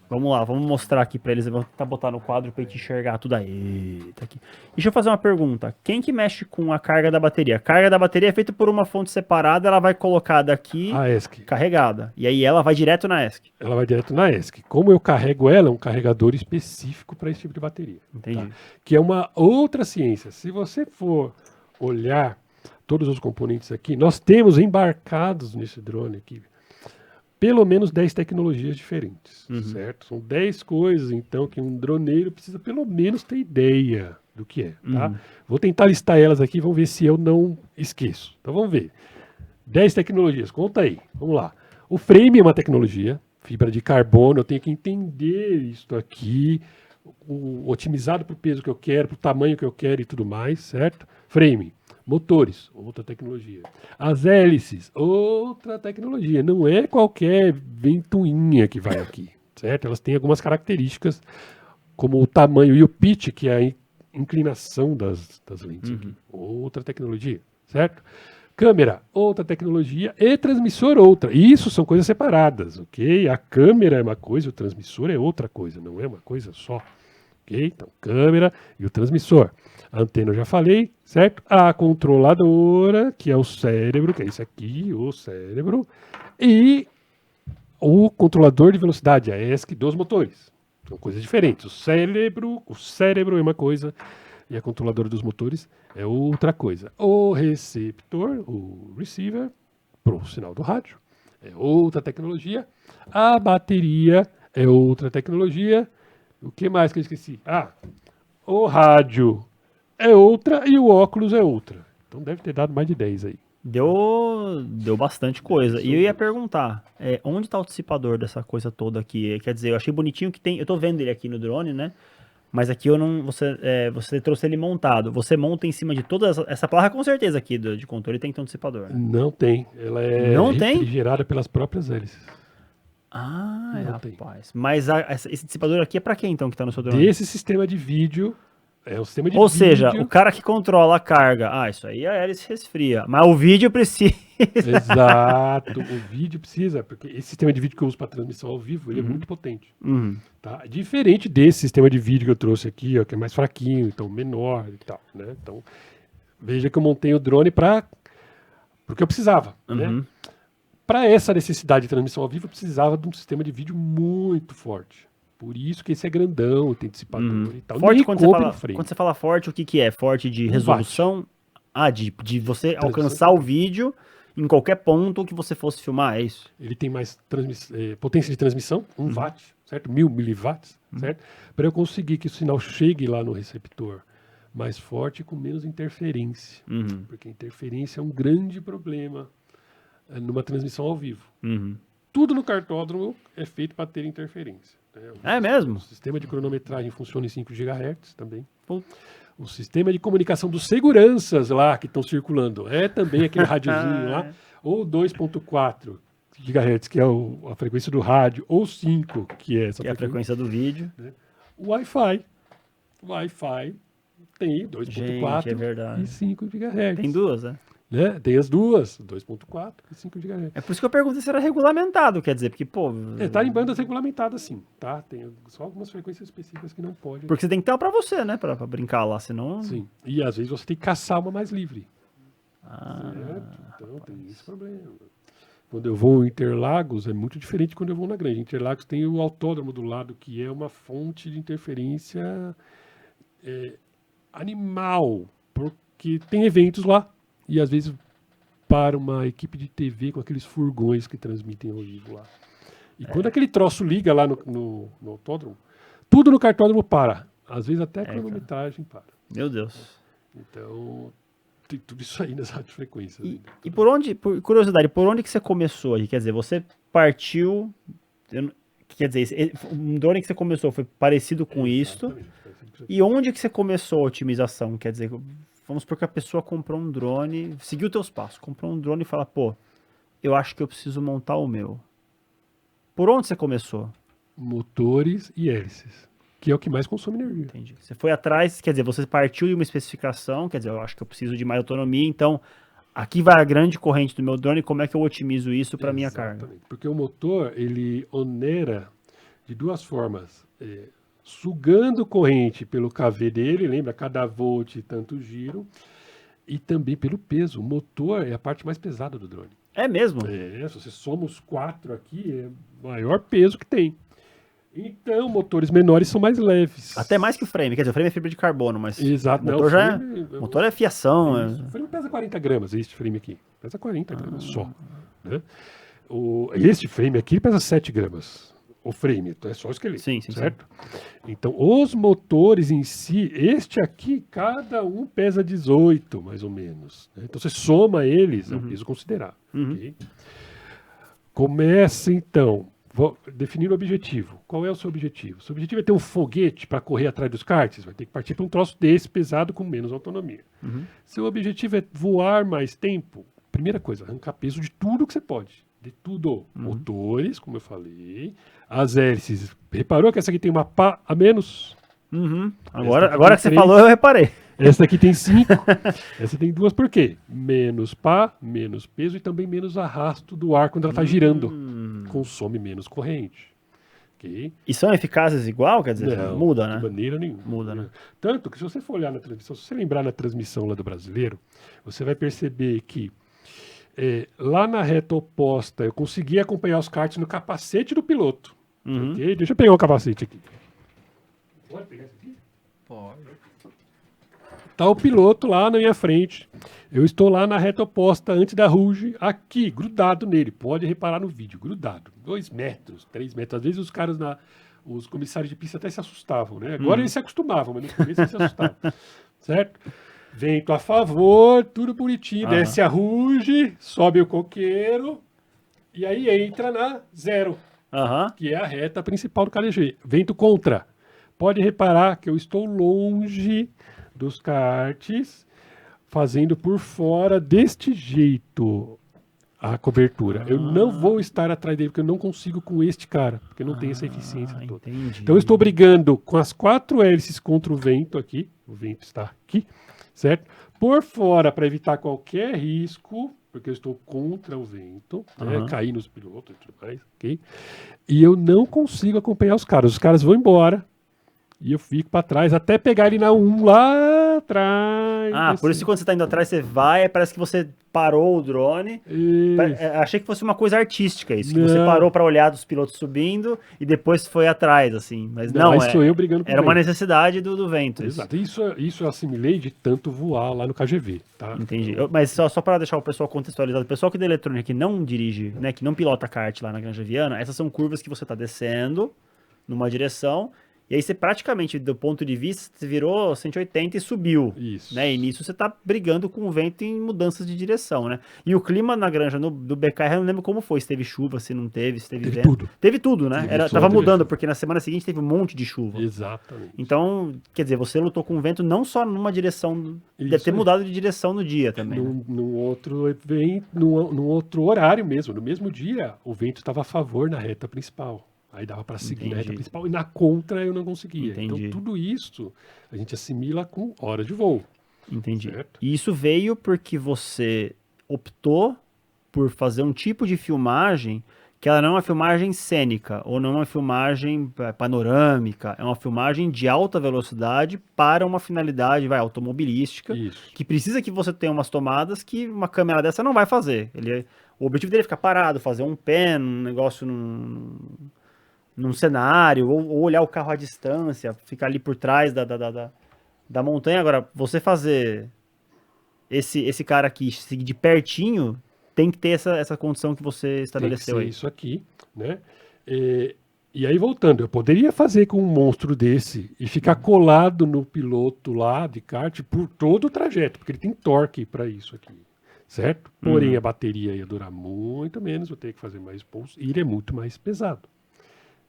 Vamos lá, vamos mostrar aqui pra eles. Eu vou tentar botar no quadro pra gente enxergar tudo aí. Tá aqui. Deixa eu fazer uma pergunta. Quem que mexe com a carga da bateria? A carga da bateria é feita por uma fonte separada, ela vai colocada aqui A ESC. carregada. E aí ela vai direto na ESC. Ela vai direto na ESC. Como eu carrego ela, é um carregador específico para esse tipo de bateria. Entendi. Tá? Que é uma outra ciência. Se você for olhar todos os componentes aqui, nós temos embarcados nesse drone aqui pelo menos 10 tecnologias diferentes, certo? São 10 coisas, então, que um droneiro precisa pelo menos ter ideia do que é, tá? Vou tentar listar elas aqui, vamos ver se eu não esqueço. Então, vamos ver. 10 tecnologias, conta aí, vamos lá. O frame é uma tecnologia, fibra de carbono, eu tenho que entender isso aqui, otimizado para o peso que eu quero, para o tamanho que eu quero e tudo mais, certo? Frame. Motores, outra tecnologia. As hélices, outra tecnologia. Não é qualquer ventoinha que vai aqui, certo? Elas têm algumas características, como o tamanho e o pitch, que é a inclinação das lentes aqui. Outra tecnologia, certo? Câmera, outra tecnologia. E transmissor, outra. Isso são coisas separadas, ok? A câmera é uma coisa, o transmissor é outra coisa, não é uma coisa só, ok? Então, câmera e o transmissor. A antena eu já falei, certo? A controladora, que é o cérebro, que é isso aqui, o cérebro. E o controlador de velocidade, a ESC dos motores. São coisas diferentes. O cérebro é uma coisa e a controladora dos motores é outra coisa. O receptor, o receiver, para o sinal do rádio, é outra tecnologia. A bateria é outra tecnologia. O que mais que eu esqueci? O rádio é outra e o óculos é outra. Então deve ter dado mais de 10 aí. Deu bastante coisa. E eu ia perguntar, onde tá o dissipador dessa coisa toda aqui? Quer dizer, eu achei bonitinho que tem. Eu tô vendo ele aqui no drone, né? Mas aqui eu não. Você trouxe ele montado. Você monta em cima de toda essa placa, com certeza aqui de controle tem que ter um dissipador. Não tem. Ela é Não tem? refrigerada pelas próprias hélices. Ah, Não rapaz. Mas esse dissipador aqui é pra quem então que tá no seu drone? Desse sistema de vídeo. É um sistema de Ou vídeo. seja, o cara que controla a carga. Isso aí a hélice resfria. Mas o vídeo precisa. Exato. O vídeo precisa, porque esse sistema de vídeo que eu uso para transmissão ao vivo, ele é muito potente. Uhum. Tá? Diferente desse sistema de vídeo que eu trouxe aqui, ó, que é mais fraquinho, então menor e tal, né? Então, veja que eu montei o drone porque eu precisava, né? Para essa necessidade de transmissão ao vivo, eu precisava de um sistema de vídeo muito forte. Por isso que esse é grandão, tem dissipador e tal. Forte Nem quando coube no frame. você fala forte, o que é? Forte de resolução? De você alcançar o vídeo em qualquer ponto que você fosse filmar, é isso? Ele tem mais potência de transmissão, 1 watt, certo? 1000 miliwatts, certo? Para eu conseguir que o sinal chegue lá no receptor mais forte e com menos interferência. Porque interferência é um grande problema numa transmissão ao vivo. Tudo no cartódromo é feito para ter interferência. É mesmo? O sistema de cronometragem funciona em 5 GHz também. O sistema de comunicação dos seguranças lá que estão circulando é também aquele rádiozinho lá, ou 2.4 GHz, que é a frequência do rádio, ou 5, que é essa Que é a frequência do vídeo. né? O Wi-Fi tem Gente, 2.4 é verdade. e 5 GHz. Tem duas, né? Né? Tem as duas, 2.4 e 5 GHz. É por isso que eu perguntei se era regulamentado, quer dizer, porque, pô... Tá em bandas regulamentadas, sim, tá? Tem só algumas frequências específicas que não pode. Porque você tem que ter uma pra você, né? Pra brincar lá, senão... Sim. E às vezes você tem que caçar uma mais livre. Ah, Certo? Então tem esse problema. Quando eu vou em Interlagos, é muito diferente de quando eu vou na Grande. Interlagos tem o autódromo do lado, que é uma fonte de interferência animal, porque tem eventos lá. E às vezes para uma equipe de TV com aqueles furgões que transmitem ao vivo lá. E quando aquele troço liga lá no autódromo, tudo no cartódromo para. Às vezes até a cronometragem para. Meu Deus. Então, tem tudo isso aí nas radiofrequências. E por curiosidade, por onde que você começou aí? Quer dizer, você partiu... Quer dizer, um drone que você começou foi parecido com isto. E onde que você começou a otimização? Quer dizer, vamos supor que a pessoa comprou um drone, seguiu teus passos, comprou um drone e fala, pô, eu acho que eu preciso montar o meu. Por onde você começou? Motores e hélices, que é o que mais consome energia. Entendi. Você foi atrás, quer dizer, você partiu de uma especificação, quer dizer, eu acho que eu preciso de mais autonomia, então aqui vai a grande corrente do meu drone, como é que eu otimizo isso para minha carga? Exatamente, porque o motor, ele onera de duas formas. Sugando corrente pelo KV dele, lembra? Cada volt tanto giro, e também pelo peso. O motor é a parte mais pesada do drone. É mesmo? Se você soma os 4 aqui, é o maior peso que tem. Então, motores menores são mais leves. Até mais que o frame, quer dizer, o frame é fibra de carbono, mas Exato. o motor motor é fiação. O frame pesa 40 gramas, este frame aqui. Pesa 40 gramas só. Né? Este frame aqui pesa 7 gramas. O frame, é só o esqueleto, sim, certo? Então, os motores em si, este aqui, cada um pesa 18, mais ou menos. Né? Então, você soma eles, é um peso considerável. Okay? Começa, então, definir o objetivo. Qual é o seu objetivo? O seu objetivo é ter um foguete para correr atrás dos karts? Vai ter que partir para um troço desse pesado com menos autonomia. Seu objetivo é voar mais tempo? Primeira coisa, arrancar peso de tudo que você pode. De tudo. Motores, como eu falei. As hélices. Reparou que essa aqui tem uma pá a menos? Agora que você falou, eu reparei. Essa aqui tem 5. Essa tem 2, por quê? Menos pá, menos peso e também menos arrasto do ar quando ela está girando. Consome menos corrente. ok? E são eficazes igual? Quer dizer, Não, muda, de né? maneira nenhuma. Muda, né? Tanto que se você for olhar na transmissão, se você lembrar na transmissão lá do Brasileiro, você vai perceber que lá na reta oposta eu consegui acompanhar os karts no capacete do piloto. Uhum. Ok? Deixa eu pegar o capacete aqui. Pode pegar esse aqui? Pode. Tá o piloto lá na minha frente. Eu estou lá na reta oposta, antes da Rouge, aqui, grudado nele. Pode reparar no vídeo, grudado. 2 metros, 3 metros. Às vezes os caras, os comissários de pista até se assustavam, né? Agora eles se acostumavam, mas no começo eles se assustavam. Certo? Vento a favor, tudo bonitinho. Desce a Rouge, sobe o coqueiro. E aí entra na 0, Aham. que é a reta principal do KDG. Vento contra. Pode reparar que eu estou longe dos karts, fazendo por fora deste jeito a cobertura. Eu não vou estar atrás dele, porque eu não consigo com este cara, porque não tem essa eficiência toda. Entendi. Então eu estou brigando com as 4 hélices contra o vento aqui, o vento está aqui, certo? Por fora, para evitar qualquer risco, porque eu estou contra o vento, né? Cair nos pilotos e tudo mais, ok? E eu não consigo acompanhar os caras vão embora, e eu fico para trás até pegar ele na 1 lá atrás. Ah, por isso que quando você tá indo atrás, você vai, parece que você parou o drone. Achei que fosse uma coisa artística isso, que você Não. parou pra olhar dos pilotos subindo e depois foi atrás, assim. Mas não, Aí sou eu brigando com era o uma vento. necessidade do vento. Exato. Isso eu assimilei de tanto voar lá no KGV, tá? Entendi. Mas só para deixar o pessoal contextualizado, o pessoal que da eletrônica que não dirige, né, que não pilota kart lá na Granja Viana, essas são curvas que você tá descendo numa direção. E aí você praticamente, do ponto de vista, você virou 180 e subiu. Isso. Né? E nisso você tá brigando com o vento em mudanças de direção, né? E o clima na granja do BKR, eu não lembro como foi, se teve chuva, se não teve, se teve vento. Tudo. Teve tudo, né? Teve Tava tudo, mudando, teve. porque na semana seguinte teve um monte de chuva. Exatamente. Então, quer dizer, você lutou com o vento não só numa direção, deve ter aí. mudado de direção no dia também. Né? Num outro evento, num outro horário mesmo, no mesmo dia, o vento estava a favor na reta principal. Aí dava para seguir na reta principal e na contra eu não conseguia. Entendi. Então tudo isso a gente assimila com hora de voo. Entendi. Certo? E isso veio porque você optou por fazer um tipo de filmagem que ela não é uma filmagem cênica, ou não é uma filmagem panorâmica, é uma filmagem de alta velocidade para uma finalidade automobilística, Isso. que precisa que você tenha umas tomadas que uma câmera dessa não vai fazer. O objetivo dele é ficar parado, fazer um pan, um negócio num cenário, ou olhar o carro à distância, ficar ali por trás da montanha. Agora, você fazer esse cara aqui seguir de pertinho, tem que ter essa condição que você estabeleceu Tem que ser aí. isso aqui, né? E aí, voltando, eu poderia fazer com um monstro desse e ficar colado no piloto lá de kart por todo o trajeto, porque ele tem torque para isso aqui, certo? Porém, a bateria ia durar muito menos, eu teria que fazer mais pulso e ele é muito mais pesado,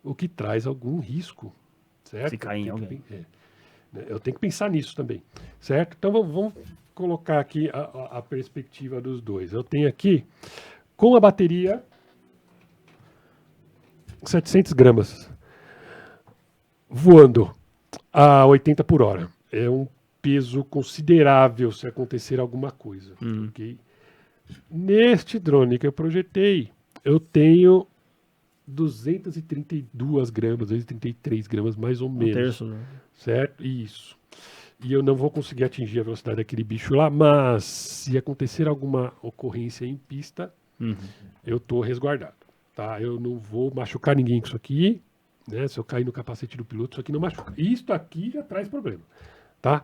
o que traz algum risco, certo? Se cair em alguém. Eu tenho que pensar nisso também, certo? Então, vamos colocar aqui a perspectiva dos dois. Eu tenho aqui, com a bateria, 700 gramas, voando a 80 por hora. É um peso considerável se acontecer alguma coisa. Okay? Neste drone que eu projetei, eu tenho 232 gramas, 233 gramas, mais ou menos. terço, né? Certo? Isso. E eu não vou conseguir atingir a velocidade daquele bicho lá, mas se acontecer alguma ocorrência em pista, eu tô resguardado. Tá? Eu não vou machucar ninguém com isso aqui, né? Se eu cair no capacete do piloto, isso aqui não machuca. Isto aqui já traz problema, tá?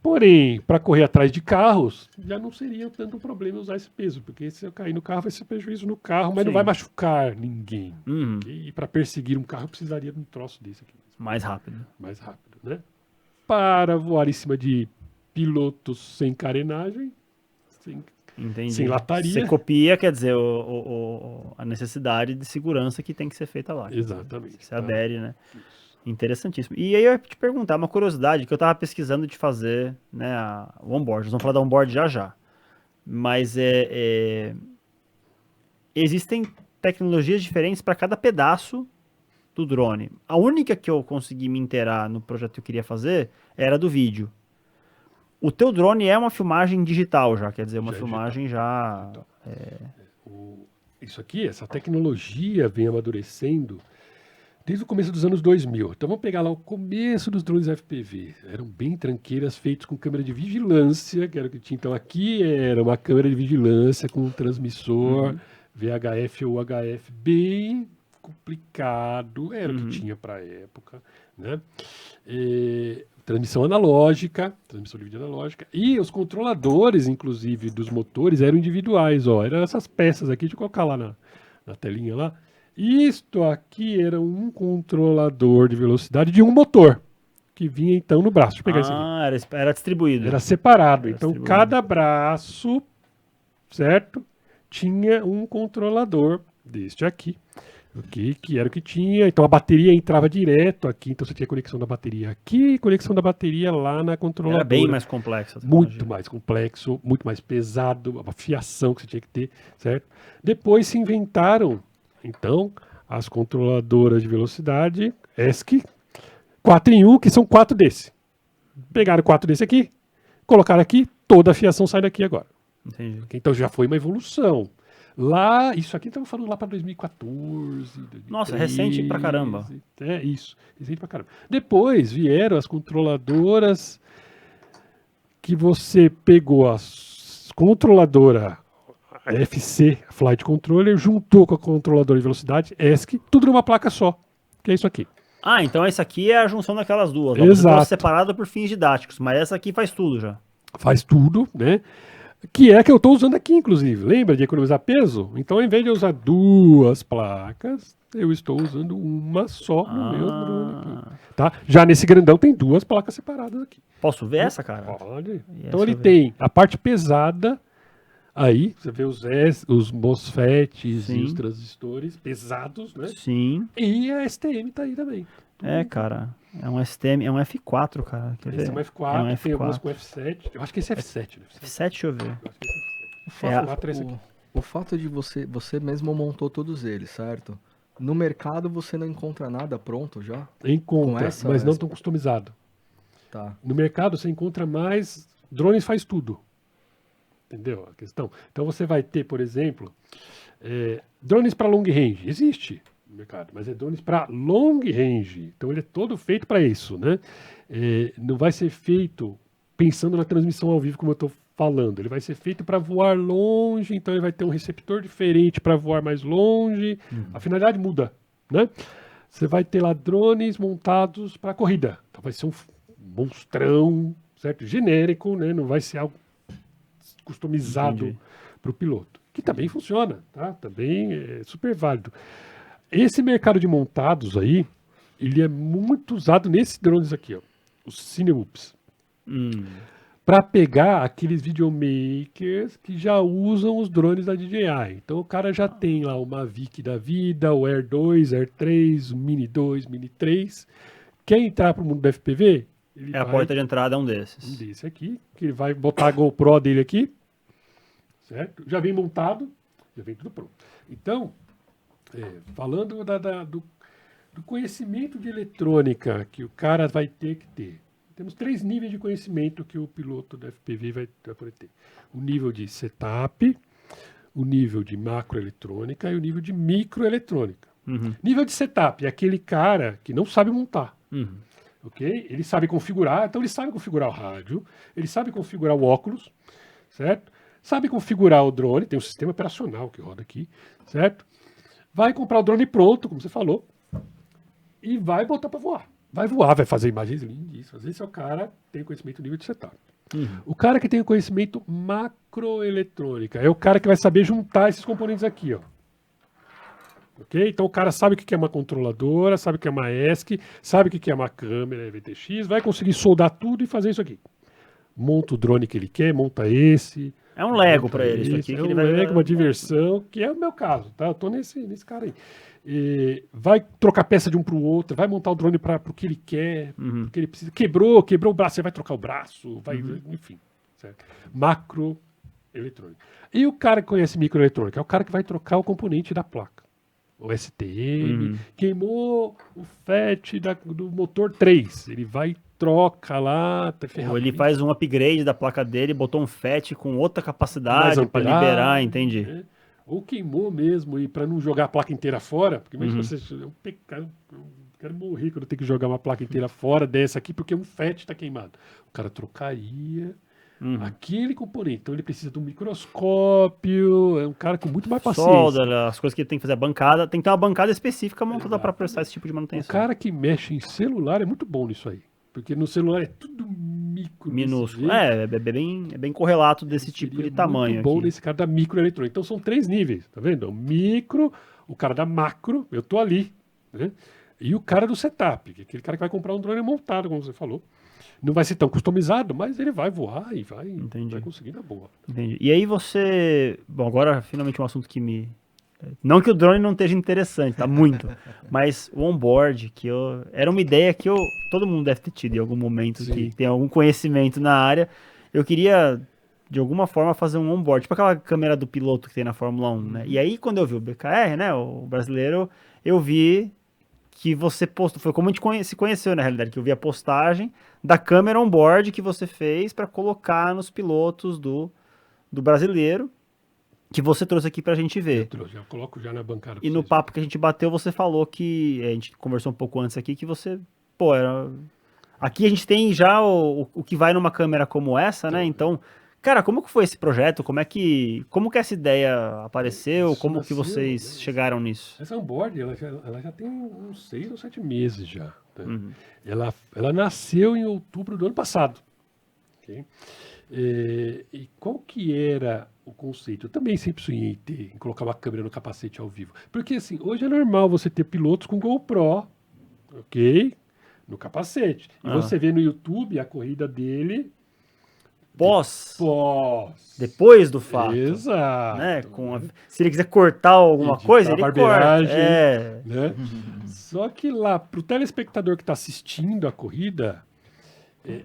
Porém, para correr atrás de carros, já não seria tanto um problema usar esse peso, porque se eu cair no carro, vai ser prejuízo no carro, mas não vai machucar ninguém. Okay? E para perseguir um carro, eu precisaria de um troço desse aqui. Mais rápido. Mais rápido, né? Para voar em cima de pilotos sem carenagem, sem lataria. Você copia, quer dizer, a necessidade de segurança que tem que ser feita lá. Exatamente. Você adere, né? Interessantíssimo. E aí eu ia te perguntar, uma curiosidade que eu estava pesquisando de fazer, né, o onboard. Nós vamos falar da onboard já. Mas existem tecnologias diferentes para cada pedaço do drone. A única que eu consegui me inteirar no projeto que eu queria fazer era do vídeo. O teu drone é uma filmagem digital já, quer dizer, uma filmagem já... Isso aqui, essa tecnologia vem amadurecendo Desde o começo dos anos 2000. Então vamos pegar lá o começo dos drones FPV. Eram bem tranqueiras, feitos com câmera de vigilância, que era o que tinha. Então aqui era uma câmera de vigilância com um transmissor VHF ou HF bem complicado, era o que tinha para a época, né? Transmissão analógica, transmissão de vídeo analógica, e os controladores, inclusive, dos motores eram individuais, ó, eram essas peças aqui, deixa eu colocar lá na telinha lá. Isto aqui era um controlador de velocidade de um motor, que vinha então no braço. Deixa eu pegar esse aqui. Era distribuído. Era separado, Era então distribuído. cada braço, certo, tinha um controlador deste aqui. Ok, que era o que tinha. Então a bateria entrava direto aqui. Então você tinha conexão da bateria aqui e conexão da bateria lá na controladora. Era bem mais complexo. Muito mais complexo, muito mais pesado, a fiação que você tinha que ter, certo? Depois se inventaram, então, as controladoras de velocidade ESC 4 em 1, que são 4 desse. Pegaram 4 desse aqui, colocaram aqui, toda a fiação sai daqui agora. Entendi. Então já foi uma evolução. Lá, isso aqui estamos falando lá para 2014, 2013. Nossa, recente pra caramba. É isso, recente pra caramba. Depois vieram as controladoras que você pegou a controladora FC, Flight Controller, juntou com a controladora de velocidade, ESC, tudo numa placa só, que é isso aqui. Ah, então essa aqui é a junção daquelas duas. Exato. Separada por fins didáticos, mas essa aqui faz tudo já. Faz tudo, né? Que é que eu estou usando aqui, inclusive. Lembra de economizar peso? Então, ao invés de eu usar 2 placas, eu estou usando uma só no meu drone aqui. Tá? Já nesse grandão tem 2 placas separadas aqui. Posso ver essa, cara? Pode. Então ele tem a parte pesada, aí você vê os MOSFETs e os transistores pesados, né? Sim. E a STM tá aí também. É, cara. É um STM, é um F4, cara. Quer Esse é ver? um F4, É um tem algumas F4. com F7. Eu acho que esse é F7, né? F7, deixa eu ver. Eu acho que esse é F7. O fato, F4 é esse aqui. o fato de você mesmo montou todos eles, certo? No mercado você não encontra nada pronto já? Encontra, Com essa- mas não tão customizado. Tá. No mercado você encontra mais. Drones faz tudo. Entendeu a questão? Então você vai ter, por exemplo, drones para long range. Existe no mercado, mas é drones para long range. Então ele é todo feito para isso, né? Não vai ser feito pensando na transmissão ao vivo, como eu estou falando. Ele vai ser feito para voar longe, então ele vai ter um receptor diferente para voar mais longe. A finalidade muda, né? Você vai ter lá drones montados para corrida. Então vai ser um monstrão, certo? Genérico, né? Não vai ser algo customizado para o piloto. Que também funciona, tá? Também é super válido. Esse mercado de montados aí, ele é muito usado nesses drones aqui, ó. Os Cinewhoops. Para pegar aqueles videomakers que já usam os drones da DJI. Então o cara já tem lá o Mavic da vida, o Air 2, Air 3, o Mini 2, Mini 3. Quer entrar para o mundo do FPV? Ele A porta de entrada é um desses. um desse aqui, que ele vai botar a GoPro dele aqui, certo? Já vem montado, já vem tudo pronto. Então, falando do conhecimento de eletrônica que o cara vai ter que ter, temos 3 níveis de conhecimento que o piloto da FPV vai poder ter. O nível de setup, o nível de macroeletrônica e o nível de microeletrônica. Nível de setup é aquele cara que não sabe montar. Ok? Ele sabe configurar, então ele sabe configurar o rádio, ele sabe configurar o óculos, certo? Sabe configurar o drone, tem um sistema operacional que roda aqui, certo? Vai comprar o drone pronto, como você falou, e vai botar para voar. Vai voar, vai fazer imagens lindíssimas. Esse é o cara que tem conhecimento nível de setup. O cara que tem o conhecimento macroeletrônica é o cara que vai saber juntar esses componentes aqui, ó. Ok? Então o cara sabe o que é uma controladora, sabe o que é uma ESC, sabe o que é uma câmera VTX, vai conseguir soldar tudo e fazer isso aqui. Monta o drone que ele quer, monta esse. É um Lego monta para ele isso esse, aqui. É Que um ele Lego, uma diversão, que é o meu caso, tá? Eu tô nesse cara aí. Vai trocar peça de um para o outro, vai montar o drone para o que ele quer, porque ele precisa. Quebrou o braço, você vai trocar o braço, vai, enfim. Certo? Macroeletrônica. E o cara que conhece microeletrônica é o cara que vai trocar o componente da placa. O STM, queimou o FET do motor 3. Ele vai, troca lá, Ou ele faz um upgrade da placa dele, botou um FET com outra capacidade para amperagem, liberar, entendi. né? ou queimou mesmo, e para não jogar a placa inteira fora, porque imagina você, é um pecado, eu quero morrer quando eu tenho que jogar uma placa inteira fora dessa aqui, porque um FET está queimado. O cara trocaria aquele componente, então ele precisa de um microscópio, é um cara com muito mais paciência. Solda, as coisas que ele tem que fazer, a bancada, tem que ter uma bancada específica montada para prestar esse tipo de O manutenção. cara que mexe em celular é muito bom nisso aí, porque no celular é tudo Minúsculo. É bem correlato desse tipo de tamanho muito bom aqui. nesse cara da microeletrônica. Então são 3 níveis, tá vendo? O micro, o cara da macro, eu tô ali, né? E o cara do setup, que é aquele cara que vai comprar um drone montado, como você falou. Não vai ser tão customizado, mas ele vai voar e vai conseguir na boa. Entendi. E aí você... Bom, agora finalmente um assunto que me... Não que o drone não esteja interessante, tá muito. Mas o onboard, era uma ideia que todo mundo deve ter tido em algum momento, que tem algum conhecimento na área. Eu queria, de alguma forma, fazer um onboard, tipo aquela câmera do piloto que tem na Fórmula 1, né? E aí, quando eu vi o BKR, né, o brasileiro, eu vi que você postou, foi como a gente se conheceu na realidade, que eu vi a postagem da câmera onboard que você fez para colocar nos pilotos do brasileiro, que você trouxe aqui pra gente ver. Eu coloco já na bancada. E no papo que a gente bateu, você falou que, a gente conversou um pouco antes aqui, que você, aqui a gente tem já o que vai numa câmera como essa, né? Então, cara, como que foi esse projeto? Como que essa ideia apareceu? Isso Como que nasceu, vocês chegaram nisso? Essa onboard, ela já tem uns 6 ou 7 meses já. Né? Ela nasceu em outubro do ano passado. Okay? E qual que era o conceito? Eu também sempre sonhei em colocar uma câmera no capacete ao vivo. Porque assim, hoje é normal você ter pilotos com GoPro, ok? No capacete. E você vê no YouTube a corrida dele... Pós. Depois do fato. Exato. Né? Se ele quiser cortar alguma coisa, ele corta. Né? Só que lá, pro telespectador que está assistindo a corrida,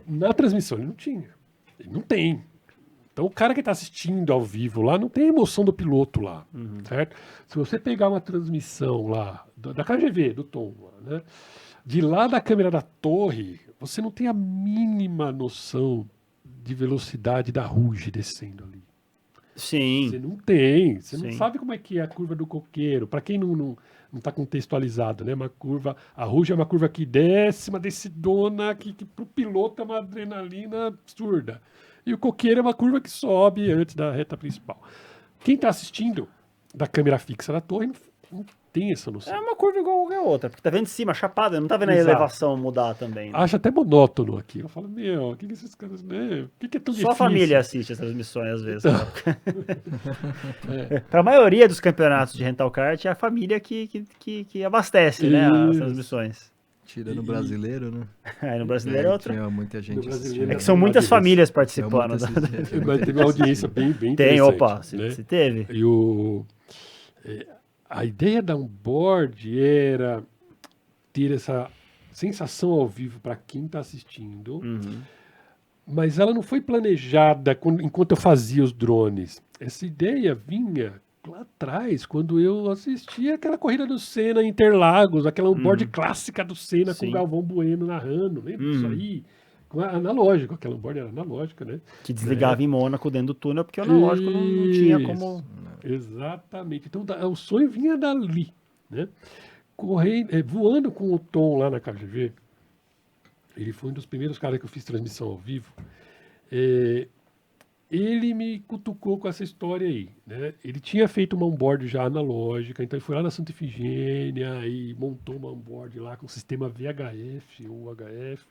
na transmissão ele não tinha. Ele não tem. Então o cara que está assistindo ao vivo lá não tem a emoção do piloto lá, certo? Se você pegar uma transmissão lá, da KGV, do Tom, né? De lá da câmera da torre, você não tem a mínima noção de velocidade da Ruge descendo ali. Sim. Você não tem, você não sabe como é que é a curva do coqueiro. Para quem não está contextualizado, né? Uma curva, a Ruge é uma curva que desce, uma descidona, que para o piloto é uma adrenalina absurda. E o coqueiro é uma curva que sobe antes da reta principal. Quem está assistindo da câmera fixa da torre não tem essa noção. É uma curva igual qualquer outra, porque tá vendo de cima, chapada, não tá vendo a elevação mudar também. Né? Acho até monótono aqui. Eu falo, o que esses caras, né? O que é tão difícil? Só a família assiste as transmissões, às vezes. Pra maioria dos campeonatos de rental kart, é a família que abastece, né, as transmissões. Tirando o brasileiro, né? Aí no brasileiro é outra. Tinha muita gente assistindo. É que são muitas famílias participando. Mas teve uma audiência bem interessante. Tem, opa, né? se teve. E a ideia da onboard era ter essa sensação ao vivo para quem está assistindo, mas ela não foi planejada enquanto eu fazia os drones. Essa ideia vinha lá atrás, quando eu assistia aquela corrida do Senna em Interlagos, aquela onboard clássica do Senna com o Galvão Bueno narrando, lembra disso aí? Analógico, aquela onboard era analógica, né? Que desligava em Mônaco dentro do túnel, porque o analógico não tinha como... Exatamente. Então o sonho vinha dali, né? Voando com o Tom lá na KGV, ele foi um dos primeiros caras que eu fiz transmissão ao vivo. Ele me cutucou com essa história aí, né? Ele tinha feito uma onboard já analógica, então ele foi lá na Santa Efigênia e montou uma onboard lá com o sistema VHF ou UHF.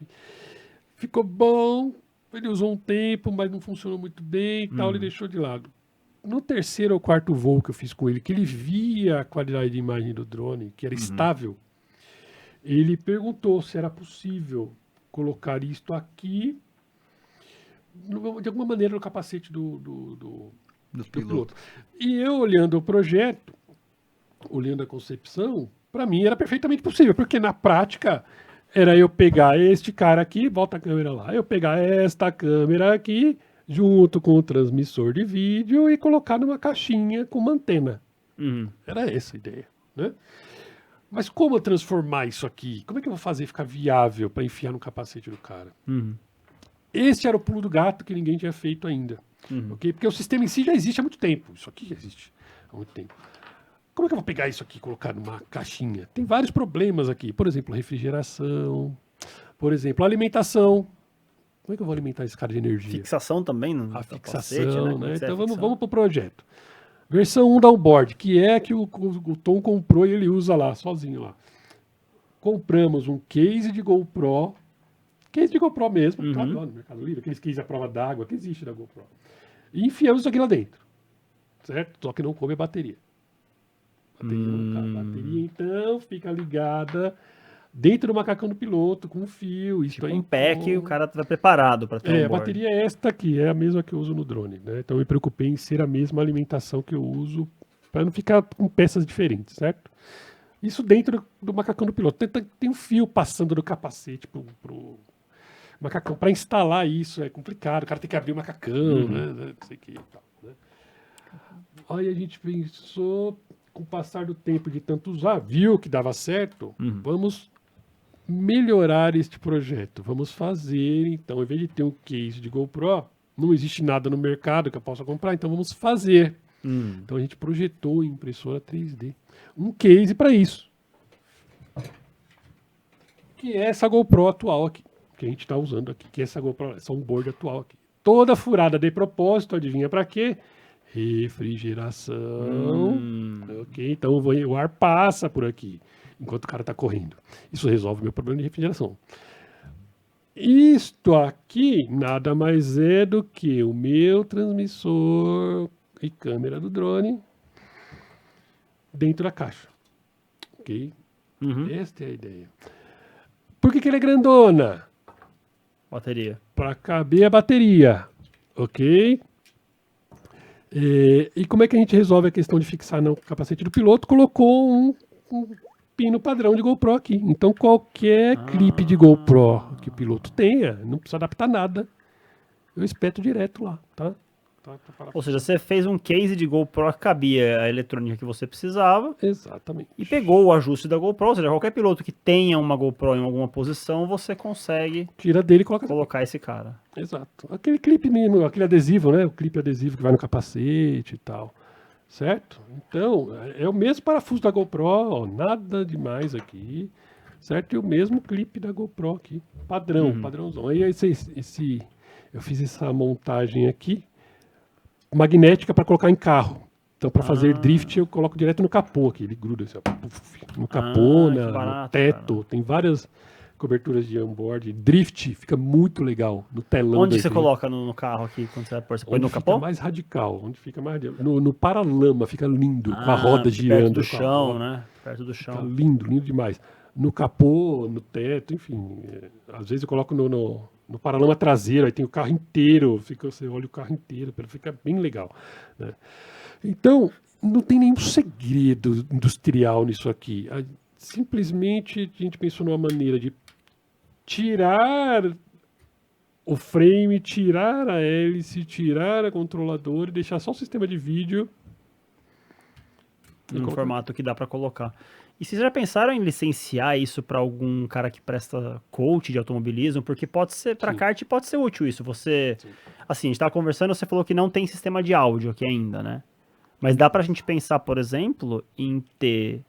Ficou bom, ele usou um tempo, mas não funcionou muito bem e tal, ele deixou de lado. No terceiro ou quarto voo que eu fiz com ele, que ele via a qualidade de imagem do drone, que era estável, ele perguntou se era possível colocar isto aqui, de alguma maneira, no capacete do piloto. E eu, olhando o projeto, olhando a concepção, para mim era perfeitamente possível, porque na prática era eu pegar este cara aqui, volta a câmera lá, eu pegar esta câmera aqui, junto com o transmissor de vídeo e colocar numa caixinha com uma antena. Era essa a ideia, né? Mas como eu transformar isso aqui? Como é que eu vou fazer ficar viável para enfiar no capacete do cara? Esse era o pulo do gato que ninguém tinha feito ainda. Okay? Porque o sistema em si já existe há muito tempo. Isso aqui já existe. há muito tempo. Como é que eu vou pegar isso aqui e colocar numa caixinha? Tem vários problemas aqui. Por exemplo, refrigeração. Por exemplo, alimentação. Como é que eu vou alimentar esse cara de energia? Fixação também, no A capacete, fixação, Como né? que é Então a fixação? vamos pro projeto. Versão 1 da onboard, que é a que o Tom comprou e ele usa lá, sozinho lá. Compramos um case de GoPro mesmo, tá? Lá no Mercado Livre, aqueles case à prova d'água que existe da GoPro. E enfiamos isso aqui lá dentro, certo? Só que não come a bateria. A bateria, então, fica ligada dentro do macacão do piloto, com um fio. Isso Tipo aí, um pack, o cara tá preparado para ter a onboard. bateria é esta aqui, é a mesma que eu uso no drone, né? Então eu me preocupei em ser a mesma alimentação que eu uso para não ficar com peças diferentes, certo? Isso dentro do macacão do piloto. Tem um fio passando do capacete pro macacão. Para instalar isso é complicado, o cara tem que abrir o macacão, né? Não sei o que e tal, né? Aí a gente pensou, com o passar do tempo de tanto usar, viu que dava certo, vamos melhorar este projeto. Vamos fazer, então, em vez de ter um case de GoPro, não existe nada no mercado que eu possa comprar, então vamos fazer. Então a gente projetou em impressora 3D um case para isso. Que é essa GoPro atual aqui, que a gente está usando aqui, que é essa GoPro, essa onboard atual aqui. Toda furada de propósito, adivinha para quê? Refrigeração. Ok, então o ar passa por aqui enquanto o cara está correndo. Isso resolve meu problema de refrigeração. Isto aqui nada mais é do que o meu transmissor e câmera do drone dentro da caixa. Ok? Esta é a ideia. Por que ele é grandona? Bateria. Para caber a bateria. Ok? E como é que a gente resolve a questão de fixar no capacete do piloto? Colocou um pino padrão de GoPro aqui. Então qualquer clipe de GoPro que o piloto tenha, não precisa adaptar nada. Eu espeto direto lá, tá? Ou seja, você fez um case de GoPro que cabia a eletrônica que você precisava Exatamente. e pegou o ajuste da GoPro, ou seja, qualquer piloto que tenha uma GoPro em alguma posição, você consegue Tira dele e coloca. colocar esse cara. Exato. Aquele clipe mesmo, aquele adesivo, né? O clipe adesivo que vai no capacete e tal. Certo? Então, é o mesmo parafuso da GoPro, ó, nada demais aqui. Certo? E o mesmo clipe da GoPro aqui. Padrãozão. Aí eu fiz essa montagem aqui, magnética para colocar em carro. Então, para fazer drift, eu coloco direto no capô aqui. Ele gruda assim, ó, no capô, que no barato, teto. cara. Tem várias coberturas de onboard. Drift fica muito legal no telão. Onde do você evento. coloca no carro aqui quando você vai pôr? Você põe Onde no fica capô? mais radical, onde fica mais no paralama, fica lindo, com a roda perto girando. do com a chão, roda. né? Perto do Fica chão. lindo demais. No capô, no teto, enfim. Às vezes eu coloco no paralama traseiro, aí tem o carro inteiro, você olha o carro inteiro, fica bem legal, né? Então, não tem nenhum segredo industrial nisso aqui. Simplesmente a gente pensou numa maneira de tirar o frame, tirar a hélice, tirar a controladora e deixar só o sistema de vídeo No formato que dá pra colocar. E vocês já pensaram em licenciar isso para algum cara que presta coach de automobilismo? Porque pode ser, para Sim. kart pode ser útil isso. Você, assim, a gente tava conversando, você falou que não tem sistema de áudio aqui ainda, né? Mas dá pra gente pensar, por exemplo, em ter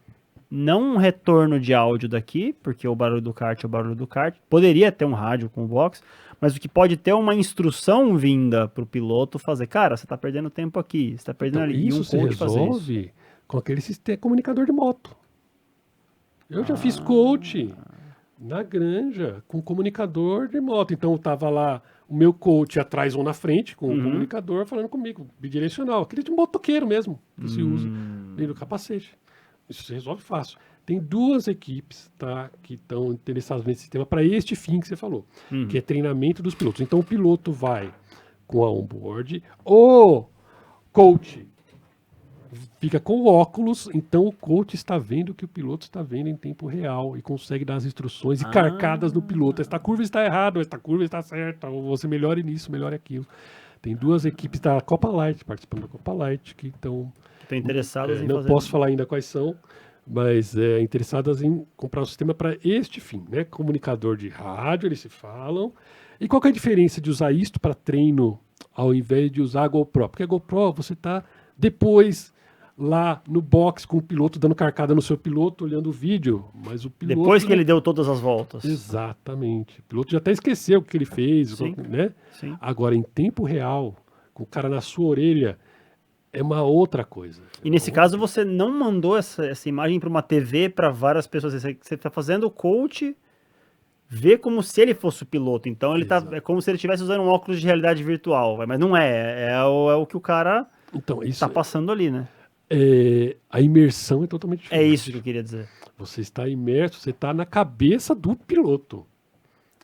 não um retorno de áudio daqui, porque o barulho do kart é o barulho do kart. Poderia ter um rádio com Vox, mas o que pode ter é uma instrução vinda pro piloto fazer. Cara, você tá perdendo tempo aqui, você tá perdendo Então, ali. isso E um se coach fazer isso. resolve com aquele sistema comunicador de moto. Eu já fiz coach na granja com comunicador de moto. Então eu tava lá, o meu coach atrás ou na frente, com o comunicador falando comigo, bidirecional. Aquele de motoqueiro mesmo, que se usa dentro do capacete. Isso se resolve fácil. Tem 2 equipes, tá, que estão interessadas nesse sistema para este fim que você falou, que é treinamento dos pilotos. Então o piloto vai com a onboard, o coach fica com óculos, então o coach está vendo o que o piloto está vendo em tempo real e consegue dar as instruções e carcadas no piloto. Esta curva está errada, esta curva está certa, ou você melhore nisso, melhore aquilo. Tem 2 equipes da Copa Light, participando da Copa Light, que estão Estão interessados em não fazer. posso falar ainda quais são, mas interessadas em comprar um sistema para este fim, né? Comunicador de rádio, eles se falam. E qual que é a diferença de usar isto para treino ao invés de usar a GoPro? Porque a GoPro você está depois lá no box com o piloto dando carcada no seu piloto, olhando o vídeo, mas o piloto... Depois que ele deu todas as voltas. Exatamente. O piloto já até esqueceu o que ele fez, Sim. né? Sim. Agora, em tempo real, com o cara na sua orelha, é uma outra coisa. E nesse caso você não mandou essa imagem para uma TV para várias pessoas. Você está fazendo o coach ver como se ele fosse o piloto. Então ele Exato. é como se ele estivesse usando um óculos de realidade virtual. Mas não é. É o que o cara Então, isso está passando ali, né? a imersão é totalmente É diferente. isso que eu queria dizer. Você está imerso, você está na cabeça do piloto.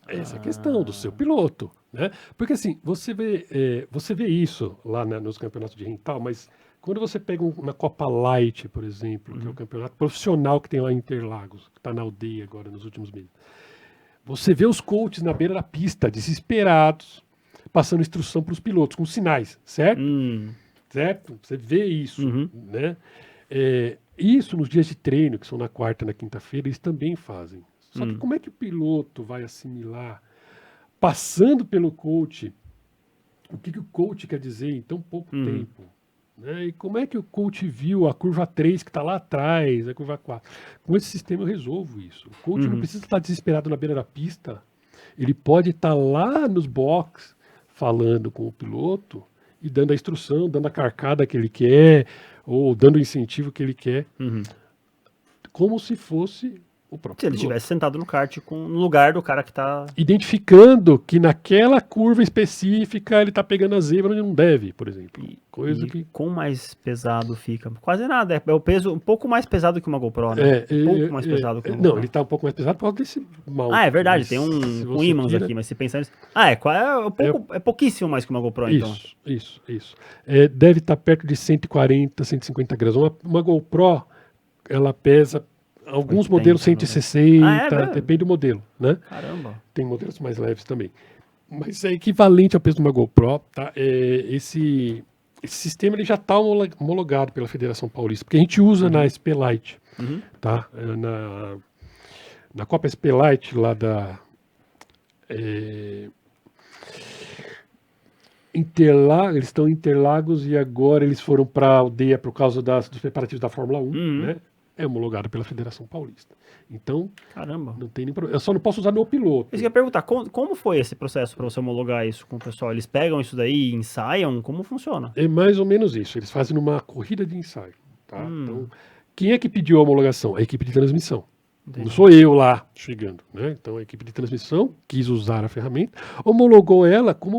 Essa é a questão do seu piloto, né? Porque assim, você vê isso lá nos campeonatos de rental, mas quando você pega uma Copa Light, por exemplo, que é o campeonato profissional que tem lá em Interlagos, que está na aldeia agora nos últimos meses, você vê os coaches na beira da pista, desesperados, passando instrução para os pilotos, com sinais, certo? Certo? Você vê isso, Uhum. né? Isso nos dias de treino, que são na quarta e na quinta-feira, eles também fazem. Só que como é que o piloto vai assimilar, passando pelo coach, o que o coach quer dizer em tão pouco tempo? Né? E como é que o coach viu a curva 3 que está lá atrás, a curva 4? Com esse sistema eu resolvo isso. O coach não precisa estar desesperado na beira da pista. Ele pode estar lá nos box falando com o piloto e dando a instrução, dando a carcada que ele quer, ou dando o incentivo que ele quer, como se fosse o próprio Se ele piloto. estivesse sentado no kart no lugar do cara que tá. Identificando que naquela curva específica ele está pegando a zebra onde não deve, por exemplo. Coisa E que... quão mais pesado fica? Quase nada. É o peso um pouco mais pesado que uma GoPro, né? Um pouco mais pesado que uma Não, GoPro. ele está um pouco mais pesado por causa desse mount. Ah, é verdade, mas tem se um você ímãs tira- aqui, mas se pensar nisso. Ah, é pouquíssimo mais que uma GoPro, então. Isso. Deve estar perto de 140, 150 gramas. Uma GoPro, ela pesa, alguns 80, modelos 160, Ah, é, velho? depende do modelo, né? Caramba. Tem modelos mais leves também. Mas é equivalente ao peso de uma GoPro, tá? Esse sistema ele já está homologado pela Federação Paulista, porque a gente usa na SP Light, tá? Na Copa SP Light lá da eles estão em Interlagos e agora eles foram para a aldeia por causa dos preparativos da Fórmula 1, né? É homologado pela Federação Paulista. Então, Caramba. não tem nem problema. Eu só não posso usar no piloto. Eu ia perguntar, como foi esse processo para você homologar isso com o pessoal? Eles pegam isso daí e ensaiam? Como funciona? É mais ou menos isso. Eles fazem numa corrida de ensaio. Tá? Então, quem é que pediu a homologação? A equipe de transmissão. Entendi. Não sou eu lá chegando. Né? Então, a equipe de transmissão quis usar a ferramenta, homologou ela como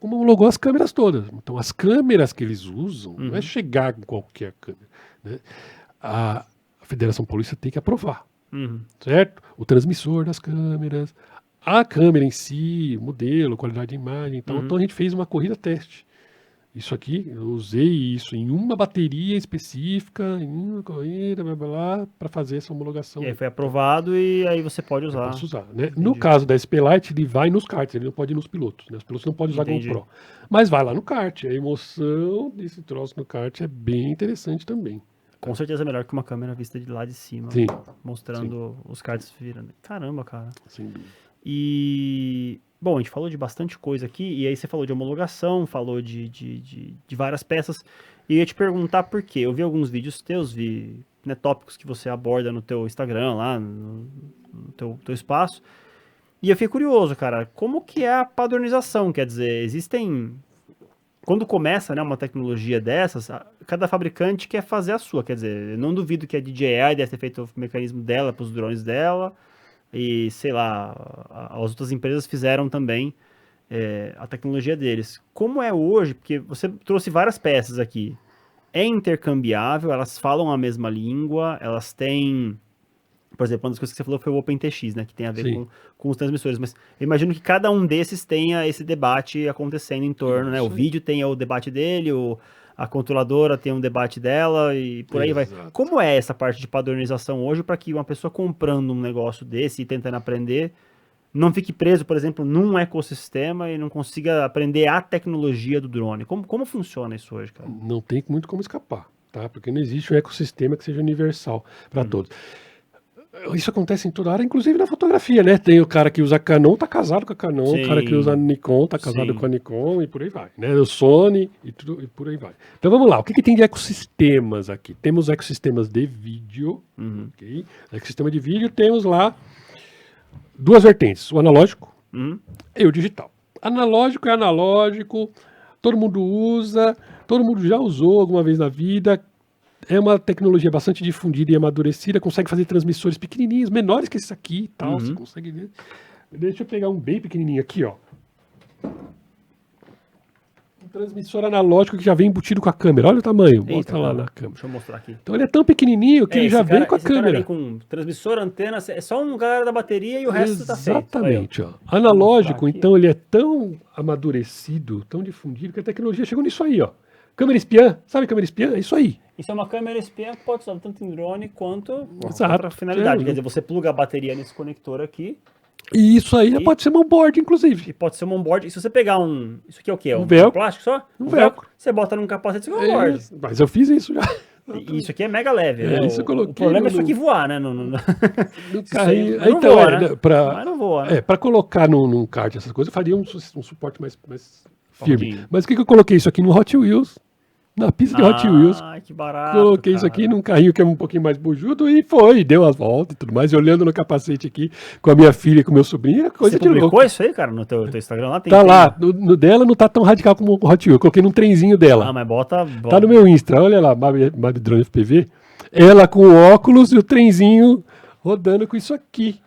homologou as câmeras todas. Então, as câmeras que eles usam não é chegar com qualquer câmera. Né? A Federação Paulista tem que aprovar. Certo? O transmissor das câmeras, a câmera em si, o modelo, qualidade de imagem. Então a gente fez uma corrida teste. Isso aqui, eu usei isso em uma bateria específica, em uma corrida, blá, blá, blá, para fazer essa homologação. E aí foi aprovado e aí você pode Eu usar. posso usar, né? No caso da SP Light, ele vai nos karts, ele não pode ir nos pilotos. Né? Os pilotos não podem usar Entendi. GoPro. Mas vai lá no kart. A emoção desse troço no kart é bem interessante também. Com certeza é melhor que uma câmera vista de lá de cima. Sim. Mostrando os karts virando. Caramba, cara. Sem dúvida. E... Bom, a gente falou de bastante coisa aqui, e aí você falou de homologação, falou de várias peças, e eu ia te perguntar por quê. Eu vi alguns vídeos teus, vi tópicos que você aborda no teu Instagram, lá no teu espaço, e eu fiquei curioso, cara, como que é a padronização? Quer dizer, existem... Quando começa, né, uma tecnologia dessas, cada fabricante quer fazer a sua, quer dizer, eu não duvido que a DJI deve ter feito o mecanismo dela para os drones dela, e, sei lá, as outras empresas fizeram também a tecnologia deles. Como é hoje, porque você trouxe várias peças aqui, é intercambiável, elas falam a mesma língua, elas têm... Por exemplo, uma das coisas que você falou foi o OpenTX, né, que tem a ver com os transmissores, mas eu imagino que cada um desses tenha esse debate acontecendo em torno, né? O vídeo tem o debate dele, a controladora tem um debate dela e por aí vai. Como é essa parte de padronização hoje para que uma pessoa comprando um negócio desse e tentando aprender não fique preso, por exemplo, num ecossistema e não consiga aprender a tecnologia do drone? Como funciona isso hoje, cara? Não tem muito como escapar, tá? Porque não existe um ecossistema que seja universal para todos. Isso acontece em toda área, inclusive na fotografia, né? Tem o cara que usa Canon, tá casado com a Canon, Sim. o cara que usa Nikon, tá casado Sim. com a Nikon, e por aí vai, né? O Sony, e por aí vai. Então vamos lá, o que tem de ecossistemas aqui? Temos ecossistemas de vídeo, ok? Ecossistema de vídeo, temos lá duas vertentes, o analógico e o digital. Analógico é analógico, todo mundo usa, todo mundo já usou alguma vez na vida. É uma tecnologia bastante difundida e amadurecida, consegue fazer transmissores pequenininhos, menores que esse aqui e tal, você consegue ver. Deixa eu pegar um bem pequenininho aqui, ó. Um transmissor analógico que já vem embutido com a câmera, olha o tamanho, mostra lá na câmera. Deixa eu mostrar aqui. Então ele é tão pequenininho que ele já vem com a esse cara câmera. vem com transmissor, antena, é só um cara da bateria e o resto tá feito. Exatamente, Olha ó. Analógico, aqui. então, ele é tão amadurecido, tão difundido, que a tecnologia chegou nisso aí, ó. Câmera espiã, sabe câmera espiã? É isso aí. Isso é uma câmera espiã que pode usar tanto em drone quanto Exato. outra finalidade. É, Quer dizer, você pluga a bateria nesse conector aqui E isso aí já pode ser onboard, inclusive. e pode ser um onboard. E se você pegar um... Isso aqui é o quê? Um velcro. plástico só? Um velcro. Você bota num capacete e fica onboard. Mas eu fiz isso já. E isso aqui é mega leve, né? Isso eu coloquei o problema é no- isso aqui voar, né? No Isso carrinho. aí não Então, voa, né? pra, Mas não voa, né? para colocar num kart essas coisas, eu faria um suporte mais firme. Parrudinho. Mas o que eu coloquei isso aqui no Hot Wheels? Na pista de Hot Wheels. Ai, que barato, Coloquei isso cara. aqui num carrinho que é um pouquinho mais bujudo e foi, deu as voltas e tudo mais. E olhando no capacete aqui com a minha filha e com o meu sobrinho, é coisa Você de publicou louco. isso aí, cara, no teu Instagram lá? Tá lá, no dela não tá tão radical como o Hot Wheels. Eu coloquei num trenzinho dela. Ah, mas bota... Tá no meu Insta, olha lá, Mab Drone FPV. Ela com o óculos e o trenzinho rodando com isso aqui.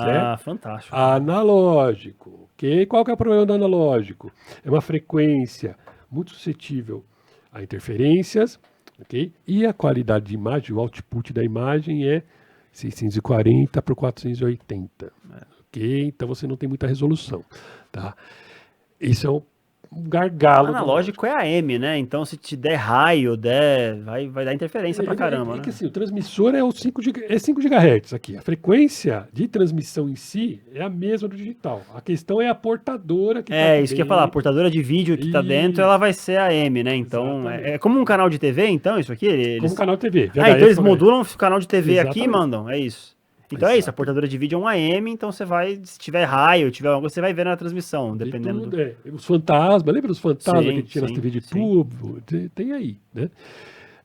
certo? Fantástico. Analógico, ok? Qual que é o problema do analógico? É uma frequência muito suscetível a interferências, ok? E a qualidade de imagem, o output da imagem é 640 por 480, ok? Então você não tem muita resolução, tá? Isso é um gargalo. do Analógico é AM, né? Então se te der raio, vai dar interferência pra caramba, É né? que assim, o transmissor é 5 GHz aqui. A frequência de transmissão em si é a mesma do digital. A questão é a portadora que tá Isso que eu ia falar, a portadora de vídeo que tá dentro, Isso. ela vai ser AM, né? Então, Exatamente. é como um canal de TV, então, isso aqui? Eles... como canal TV. então eles VHF, modulam o canal de TV aqui e Exatamente. mandam, é isso. Então é isso, a portadora de vídeo é um AM, então você vai, se tiver raio, tiver alguma coisa, você vai ver na transmissão, de dependendo tudo, do... Os fantasmas, lembra dos fantasmas Sim, que tinha nas sim, TV de sim. tubo? Tem aí, né?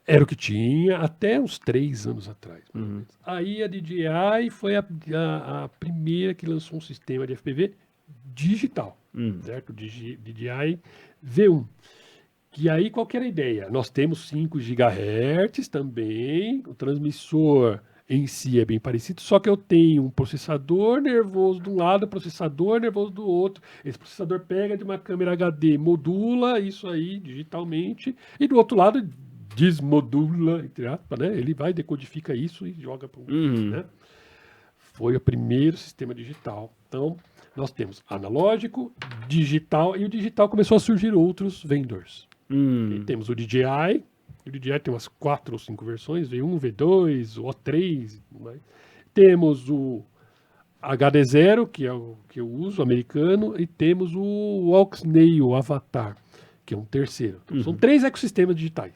Era o que tinha até uns 3 anos atrás. mais ou Uhum. menos. Aí a DJI foi a primeira que lançou um sistema de FPV digital, certo? DJI V1. Que aí qual que era a ideia? Nós temos 5 GHz também, o transmissor em si é bem parecido, só que eu tenho um processador nervoso de um lado, processador nervoso do outro. Esse processador pega de uma câmera HD, modula isso aí digitalmente, e do outro lado desmodula, entre aspas, né? Ele vai, decodifica isso e joga para né? Foi o primeiro sistema digital. Então, nós temos analógico, digital, e o digital começou a surgir outros vendors. E temos o DJI tem umas 4 ou 5 versões, V1, V2, O3, né? Temos o HD0, que é o que eu uso, americano, e temos o Oxnail, o Avatar, que é um terceiro. Então, são 3 ecossistemas digitais,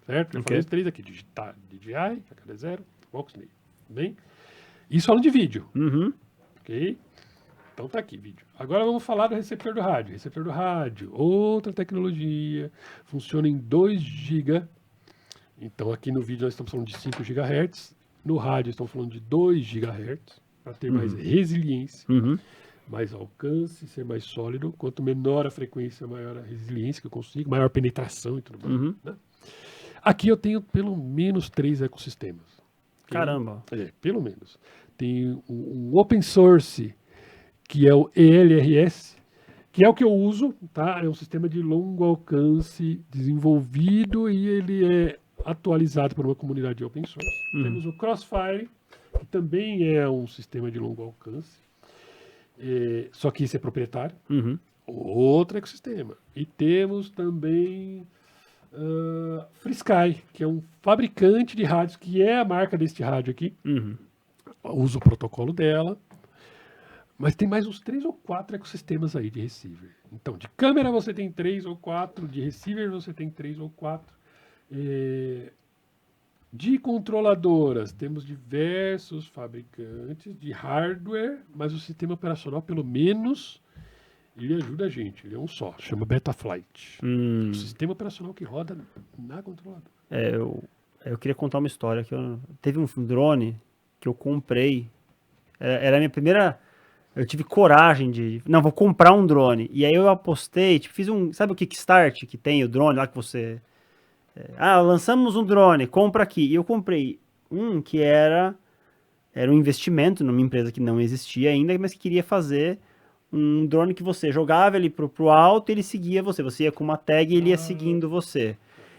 certo? Eu falei os 3 aqui, DJI, HD0, Oxnail, bem? Isso falando de vídeo, ok? Então tá aqui, vídeo. Agora vamos falar do receptor do rádio. Receptor do rádio, outra tecnologia, funciona em 2 GB. Então aqui no vídeo nós estamos falando de 5 GHz, no rádio estamos falando de 2 GHz, para ter mais resiliência, mais alcance, ser mais sólido. Quanto menor a frequência, maior a resiliência que eu consigo, maior penetração e tudo mais. Né? Aqui eu tenho pelo menos 3 ecossistemas. Caramba. Pelo menos. Tem um open source, que é o ELRS, que é o que eu uso, tá? É um sistema de longo alcance desenvolvido e ele é atualizado por uma comunidade de open source. Temos o Crossfire, que também é um sistema de longo alcance, só que esse é proprietário. Outro ecossistema. E temos também FreeSky, que é um fabricante de rádios, que é a marca deste rádio aqui. Uso o protocolo dela. Mas tem mais uns 3 ou 4 ecossistemas aí de receiver. Então, de câmera você tem 3 ou 4, de receiver você tem 3 ou 4. De controladoras, temos diversos fabricantes de hardware, mas o sistema operacional, pelo menos, ele ajuda a gente. Ele é um só, chama Betaflight. O sistema operacional que roda na controladora. Eu queria contar uma história. Teve um drone que eu comprei. Era a minha primeira... Eu tive coragem de... Não, vou comprar um drone. E aí eu apostei, tipo, fiz um... Sabe o Kickstart que tem o drone lá que você... lançamos um drone, compra aqui. E eu comprei um que era um investimento numa empresa que não existia ainda, mas que queria fazer um drone que você jogava ele pro alto e ele seguia você. Você ia com uma tag e ele ia seguindo você.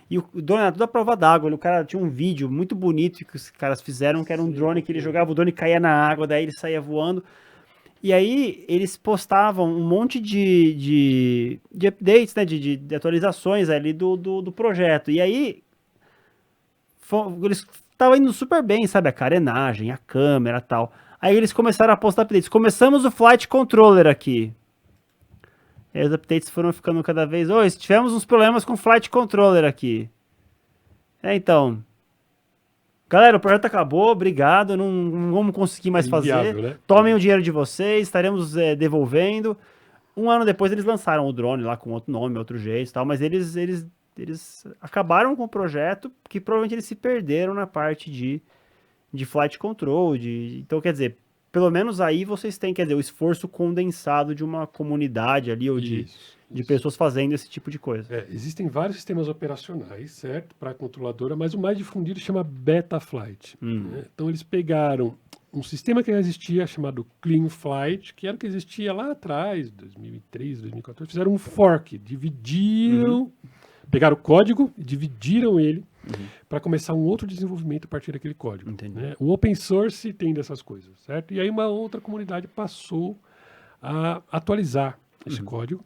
E o drone era tudo à prova d'água. O cara tinha um vídeo muito bonito que os caras fizeram, que era um drone que ele jogava, o drone caía na água, daí ele saía voando. E aí eles postavam um monte de updates, né, de atualizações ali do projeto. E aí eles estavam indo super bem, sabe? A carenagem, a câmera e tal. Aí eles começaram a postar updates. Começamos o Flight Controller aqui. E aí os updates foram ficando cada vez... tivemos uns problemas com o Flight Controller aqui. Então... Galera, o projeto acabou, obrigado, não vamos conseguir mais fazer. Né? Tomem o dinheiro de vocês, estaremos devolvendo. Um ano depois eles lançaram o drone lá com outro nome, outro jeito e tal, mas eles acabaram com o projeto, que provavelmente eles se perderam na parte de flight control. Então, quer dizer, pelo menos aí vocês têm, quer dizer, o esforço condensado de uma comunidade ali, ou de pessoas fazendo esse tipo de coisa. Existem vários sistemas operacionais, certo, para a controladora, mas o mais difundido chama Betaflight. Né? Então eles pegaram um sistema que já existia chamado CleanFlight, que era o que existia lá atrás, 2003, 2014, fizeram um fork, dividiram, pegaram o código e dividiram ele para começar um outro desenvolvimento a partir daquele código. Né? O open source tem dessas coisas, certo? E aí uma outra comunidade passou a atualizar esse código.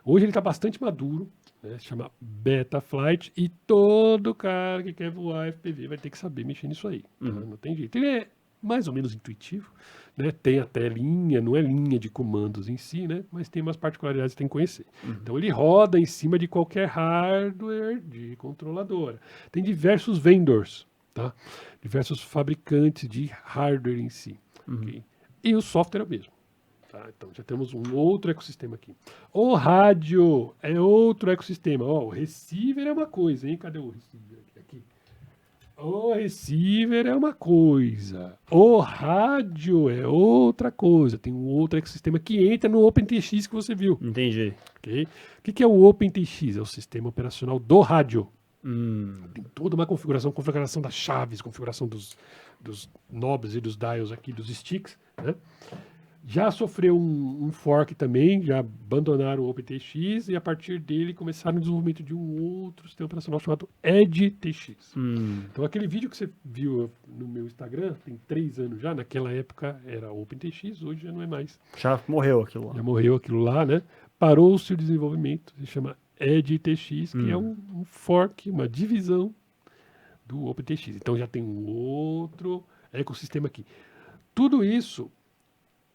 Hoje ele está bastante maduro, né? Se chama Betaflight, e todo cara que quer voar FPV vai ter que saber mexer nisso aí. Tá? Não tem jeito. Ele é mais ou menos intuitivo, né? Tem até linha, não é linha de comandos em si, né? Mas tem umas particularidades que tem que conhecer. Então ele roda em cima de qualquer hardware de controladora. Tem diversos vendors, tá? Diversos fabricantes de hardware em si. Okay? E o software é o mesmo. Tá, então já temos um outro ecossistema aqui. O rádio é outro ecossistema. O receiver é uma coisa, hein? Cadê o receiver aqui? O receiver é uma coisa. O rádio é outra coisa. Tem um outro ecossistema que entra no OpenTX que você viu. Entendi. Okay? O que é o OpenTX? É o sistema operacional do rádio. Tem toda uma configuração das chaves, configuração dos knobs e dos dials aqui, dos sticks, né? Já sofreu um fork também, já abandonaram o OpenTX e a partir dele começaram o desenvolvimento de um outro sistema operacional chamado EdgeTX. Então aquele vídeo que você viu no meu Instagram, tem 3 anos já, naquela época era OpenTX, hoje já não é mais. Já morreu aquilo lá. Já morreu aquilo lá, né? Parou-se o desenvolvimento, se chama EdgeTX, que é um fork, uma divisão do OpenTX. Então já tem um outro ecossistema aqui. Tudo isso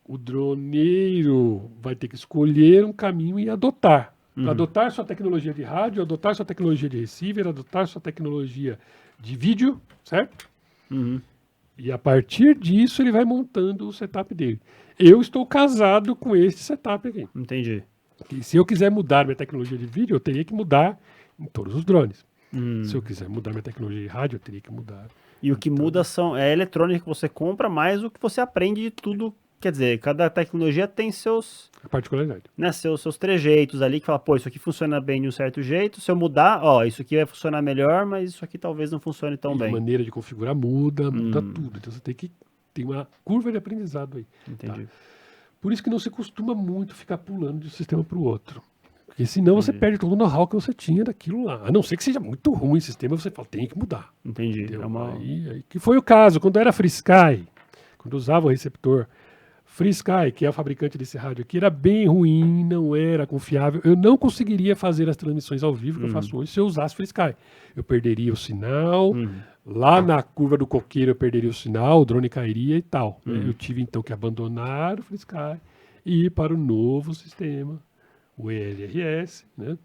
o droneiro vai ter que escolher um caminho e adotar. Adotar sua tecnologia de rádio, adotar sua tecnologia de receiver, adotar sua tecnologia de vídeo, certo? E a partir disso ele vai montando o setup dele. Eu estou casado com esse setup aqui. Entendi. E se eu quiser mudar minha tecnologia de vídeo, eu teria que mudar em todos os drones. Se eu quiser mudar minha tecnologia de rádio, eu teria que mudar. E o que muda é a eletrônica que você compra, mais o que você aprende de tudo. Quer dizer, cada tecnologia tem seus... particularidade. Né, seus trejeitos ali, que fala, pô, isso aqui funciona bem de um certo jeito, se eu mudar, isso aqui vai funcionar melhor, mas isso aqui talvez não funcione tão bem. A maneira de configurar muda tudo. Então você tem que ter uma curva de aprendizado aí. Entendi. Tá? Por isso que não se costuma muito ficar pulando de um sistema para o outro. Porque senão você perde todo o know-how que você tinha daquilo lá. A não ser que seja muito ruim o sistema, você fala, tem que mudar. Entendi. Aí, que foi o caso, quando era FreeSky, quando usava o receptor FreeSky, que é o fabricante desse rádio aqui, era bem ruim, não era confiável. Eu não conseguiria fazer as transmissões ao vivo que eu faço hoje se eu usasse FreeSky. Eu perderia o sinal, lá na curva do coqueiro eu perderia o sinal, o drone cairia e tal. Eu tive então que abandonar o FreeSky e ir para o novo sistema, o ELRS, né?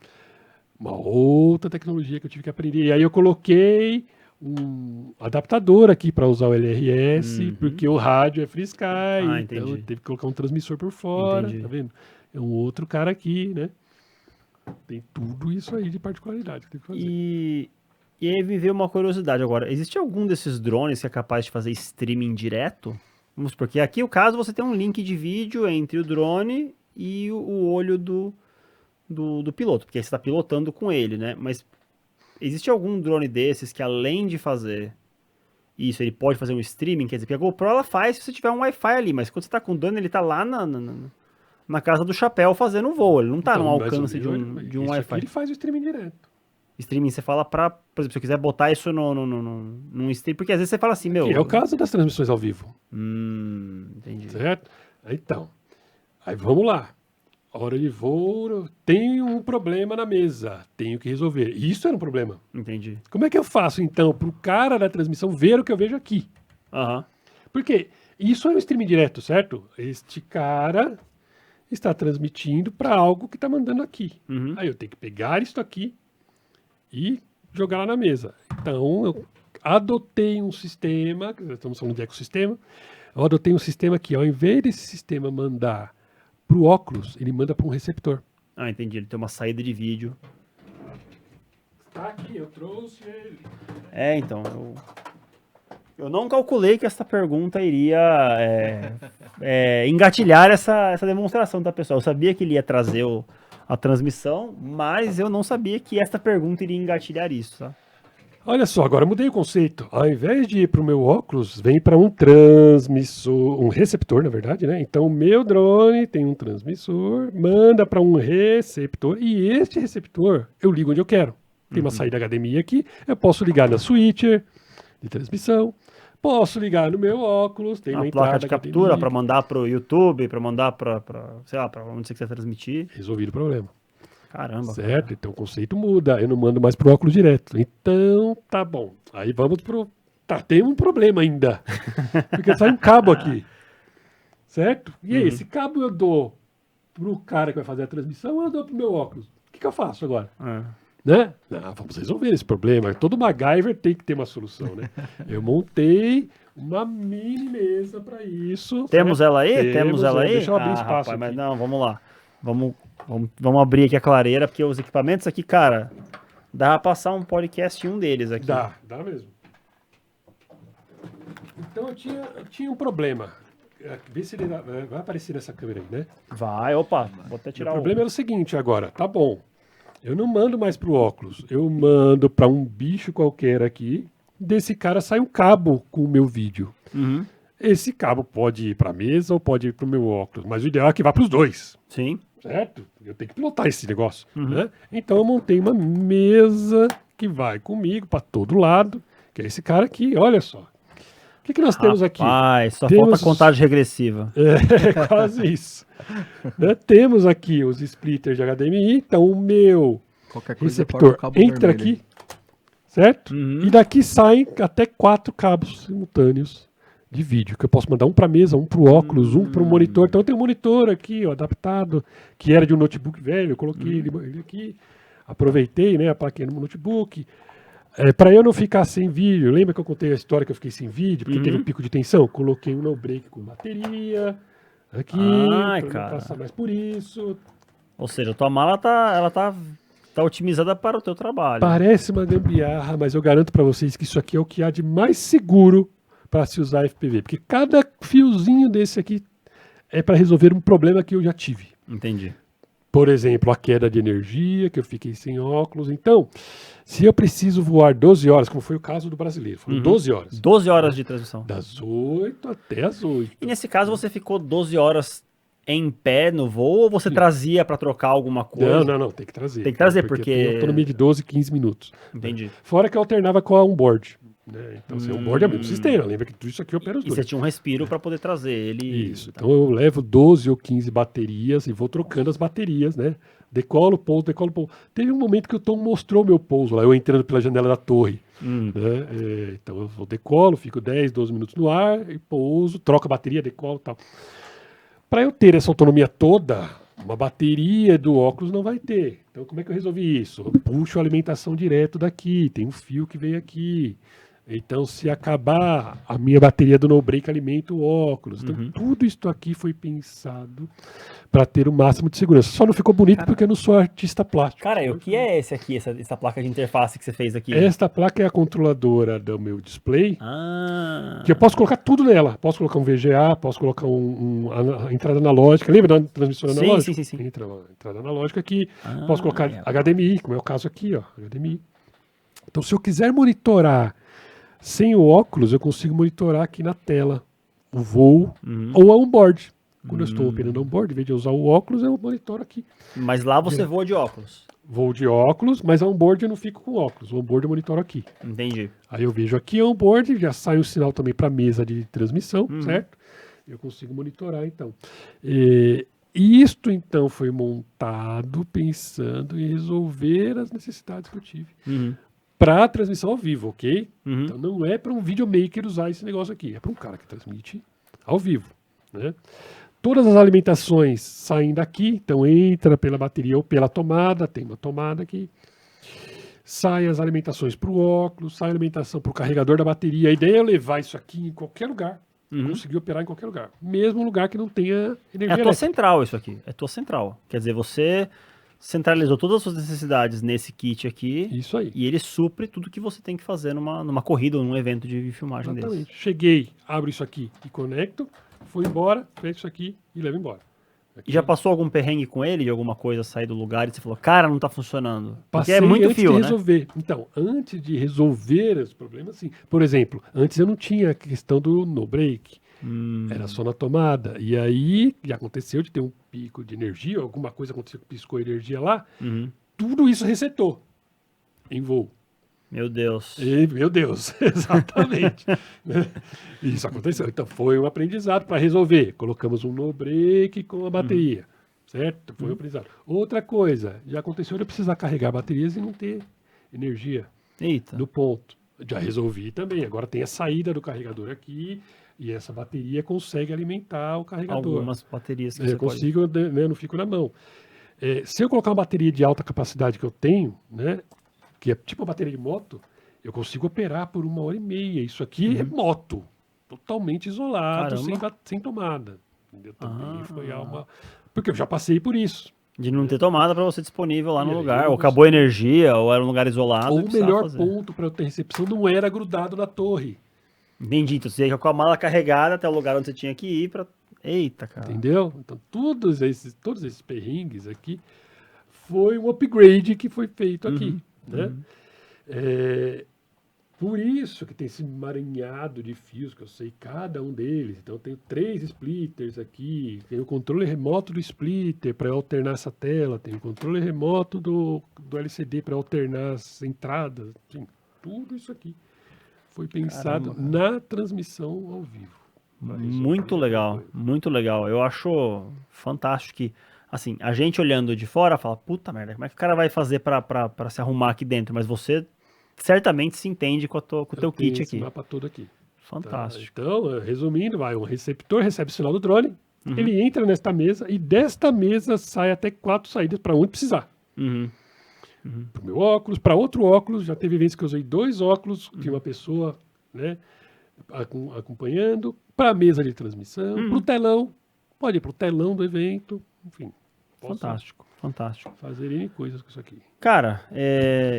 Uma outra tecnologia que eu tive que aprender. E aí eu coloquei um adaptador aqui para usar o LRS, porque o rádio é FreeSky, então entendi. teve que colocar um transmissor por fora, Entendi. tá vendo? É um outro cara aqui, né? Tem tudo isso aí de particularidade que tem que fazer. E aí me veio uma curiosidade agora. Existe algum desses drones que é capaz de fazer streaming direto? Vamos supor que aqui o caso você tem um link de vídeo entre o drone e o olho do piloto, porque aí você está pilotando com ele, né? Mas existe algum drone desses que além de fazer isso, ele pode fazer um streaming? Quer dizer, porque a GoPro ela faz se você tiver um Wi-Fi ali, mas quando você tá com o drone, ele tá lá na casa do chapéu fazendo um voo, ele não tá no Então, alcance de um isso aqui Wi-Fi. ele faz o streaming direto. Streaming, você fala por exemplo, se eu quiser botar isso num stream, porque às vezes você fala assim, meu... Que é o caso das transmissões ao vivo, Entendi. certo? Então, aí vamos lá. Hora de voo, tenho um problema na mesa, tenho que resolver. Isso era um problema. Entendi. Como é que eu faço, então, para o cara da transmissão ver o que eu vejo aqui? Aham. Porque isso é um streaming direto, certo? Este cara está transmitindo para algo que está mandando aqui. Uhum. Aí eu tenho que pegar isso aqui e jogar lá na mesa. Então, eu adotei um sistema, estamos falando de ecossistema, eu adotei um sistema que, ao invés desse sistema mandar para o óculos, ele manda para um receptor. Ah, entendi. Ele tem uma saída de vídeo. Está aqui, eu trouxe ele. Então, eu não calculei que essa pergunta iria engatilhar essa demonstração, tá, pessoal? Eu sabia que ele ia trazer a transmissão, mas eu não sabia que essa pergunta iria engatilhar isso, tá? Olha só, agora eu mudei o conceito. Ao invés de ir para o meu óculos, vem para um transmissor, um receptor, na verdade, né? Então o meu drone tem um transmissor, manda para um receptor, e este receptor eu ligo onde eu quero. Tem uma saída HDMI aqui, eu posso ligar na switcher de transmissão, posso ligar no meu óculos, tem uma Uma placa entrada de captura HDMI. para mandar pro YouTube, para mandar para sei lá, para onde você quiser transmitir. Resolvido o problema. Caramba. Certo? Então o conceito muda. Eu não mando mais pro óculos direto. Então, tá bom. Aí vamos pro. Tá, tem um problema ainda. Porque sai um cabo aqui. Certo? E aí, esse cabo eu dou pro cara que vai fazer a transmissão ou eu dou pro meu óculos? O que eu faço agora? Né? Não, vamos resolver esse problema. Todo MacGyver tem que ter uma solução, né? Eu montei uma mini mesa para isso. Temos certo? ela aí? Temos ela aí? Deixa eu abrir espaço rapaz, aqui. mas não, vamos lá. Vamos abrir aqui a clareira, porque os equipamentos aqui, cara, dá pra passar um podcast em um deles aqui. Dá mesmo. Então eu tinha um problema. Vê se ele vai aparecer nessa câmera aí, né? Vai, opa, vou até O tirar problema era o seguinte agora, tá bom. Eu não mando mais pro óculos, eu mando para um bicho qualquer aqui. Desse cara sai um cabo com o meu vídeo. Uhum. Esse cabo pode ir para a mesa ou pode ir para o meu óculos, mas o ideal é que vá para os dois. Sim. Certo? Eu tenho que pilotar esse negócio. Né? Então eu montei uma mesa que vai comigo para todo lado, que é esse cara aqui, olha só. O que nós temos aqui? Só Temos- falta contagem regressiva. É quase isso. Né? Temos aqui os splitters de HDMI, então o meu Qualquer coisa corta o receptor cabo entra vermelho. aqui, certo? Uhum. E daqui saem até 4 cabos simultâneos de vídeo, que eu posso mandar um para mesa, um para o óculos, um para o monitor. Então eu tenho um monitor aqui, ó, adaptado, que era de um notebook velho, eu coloquei ele aqui, aproveitei, né, a plaquinha no notebook. Para eu não ficar sem vídeo, lembra que eu contei a história que eu fiquei sem vídeo, porque teve um pico de tensão? Coloquei um no break com bateria aqui, Ai, para cara. não passar mais por isso. Ou seja, a tua mala tá otimizada para o teu trabalho. Parece uma gambiarra, mas eu garanto para vocês que isso aqui é o que há de mais seguro para se usar FPV, porque cada fiozinho desse aqui é para resolver um problema que eu já tive. Entendi. Por exemplo, a queda de energia, que eu fiquei sem óculos. Então, se eu preciso voar 12 horas, como foi o caso do brasileiro, foram 12 horas. 12 horas de transmissão. Das 8 até as 8. E nesse caso você ficou 12 horas em pé no voo ou você trazia para trocar alguma coisa? Não, tem que trazer. Tem que trazer, porque- tem autonomia de 12, 15 minutos. Entendi. Fora que eu alternava com a onboard. Né? Então, assim, onboard é o mesmo sistema. Lembra que tudo isso aqui opera os E dois. você tinha um respiro para poder trazer ele. Isso. Então eu levo 12 ou 15 baterias e vou trocando as baterias, né? Decolo, pouso, decolo, pouso. Teve um momento que o Tom mostrou meu pouso lá, eu entrando pela janela da torre. Né? Então eu vou decolo, fico 10, 12 minutos no ar, e pouso, troco a bateria, decolo e tal. Para eu ter essa autonomia toda, uma bateria do óculos não vai ter. Então como é que eu resolvi isso? Eu puxo a alimentação direto daqui, tem um fio que vem aqui. Então, se acabar, a minha bateria do no-break alimenta o óculos. Então, tudo isso aqui foi pensado para ter o máximo de segurança. Só não ficou bonito porque eu não sou artista plástico. Cara, e o que é esse aqui, essa placa de interface que você fez aqui? Esta placa é a controladora do meu display, Ah, que eu posso colocar tudo nela. Posso colocar um VGA, posso colocar a entrada analógica. Lembra da transmissão Sim, analógica? sim. Entra a entrada analógica aqui. Ah, Posso colocar é. HDMI, como é o caso aqui, ó, HDMI. Então, se eu quiser monitorar sem o óculos, eu consigo monitorar aqui na tela o voo ou a onboard. Quando eu estou operando onboard, em vez de usar o óculos, eu monitoro aqui. Mas lá você voa de óculos. Voo de óculos, mas a onboard eu não fico com óculos. O onboard eu monitoro aqui. Entendi. Aí eu vejo aqui a onboard, já sai o sinal também para a mesa de transmissão, certo? Eu consigo monitorar, então. Isto, então, foi montado pensando em resolver as necessidades que eu tive. Para transmissão ao vivo, ok? Então não é para um videomaker usar esse negócio aqui, é para um cara que transmite ao vivo, né? Todas as alimentações saem daqui, então entra pela bateria ou pela tomada, tem uma tomada aqui. Saem as alimentações para o óculos, sai a alimentação para o carregador da bateria. A ideia é levar isso aqui em qualquer lugar, conseguir operar em qualquer lugar. Mesmo lugar que não tenha energia É a tua elétrica. central isso aqui. É tua central. Quer dizer, você centralizou todas as suas necessidades nesse kit aqui Isso aí. e ele supre tudo que você tem que fazer numa corrida ou num evento de filmagem desse. Exatamente. Cheguei, abro isso aqui e conecto, fui embora, pego isso aqui e levo embora. E já passou algum perrengue com ele, de alguma coisa sair do lugar e você falou, cara, não tá funcionando? Porque Passei é muito antes fio, de né? resolver. Então, antes de resolver os problemas, sim. Por exemplo, antes eu não tinha a questão do no break. Era só na tomada. E aí, já aconteceu de ter um pico de energia, alguma coisa aconteceu que piscou energia lá. Tudo isso resetou em voo. Meu Deus. Meu Deus, exatamente. Isso aconteceu. Então foi um aprendizado para resolver. Colocamos um no break com a bateria, certo? Foi um aprendizado. Outra coisa, já aconteceu de eu precisar carregar baterias e não ter energia Eita. no ponto. Já resolvi também. Agora tem a saída do carregador aqui e essa bateria consegue alimentar o carregador. Algumas baterias que Eu você consigo, né, não fico na mão. Se eu colocar uma bateria de alta capacidade que eu tenho, né, que é tipo uma bateria de moto, eu consigo operar por 1h30. Isso aqui é moto, totalmente isolado, sem tomada. Entendeu? Também foi uma... Porque eu já passei por isso. De não ter tomada para você disponível lá E no aí lugar, eu ou acabou a energia, ou era um lugar isolado. Ou e o precisava melhor fazer. ponto para eu ter recepção não era grudado na torre. Entendi, então você ia com a mala carregada até o lugar onde você tinha que ir pra... Eita, cara. Entendeu? Então, todos esses perrengues aqui foi um upgrade que foi feito aqui. Né? Por isso que tem esse emaranhado de fios, que eu sei cada um deles. Então, eu tenho 3 splitters aqui, tenho o controle remoto do splitter para alternar essa tela, tenho o controle remoto do LCD para alternar as entradas. Enfim, tudo isso aqui foi pensado na transmissão ao vivo. Muito legal, muito legal. Eu acho fantástico que, assim, a gente olhando de fora fala, puta merda, como é que o cara vai fazer pra se arrumar aqui dentro? Mas você certamente se entende com o teu kit Esse aqui. mapa todo aqui. Fantástico. Tá? Então, resumindo, um receptor recebe o sinal do drone, ele entra nesta mesa e desta mesa sai até 4 saídas para onde precisar. Para o meu óculos, para outro óculos, já teve vezes que eu usei 2 óculos, tinha uma pessoa, né, acompanhando, para a mesa de transmissão, para o telão, pode ir para o telão do evento, enfim. Fantástico, fantástico. Fazer N coisas com isso aqui. Cara,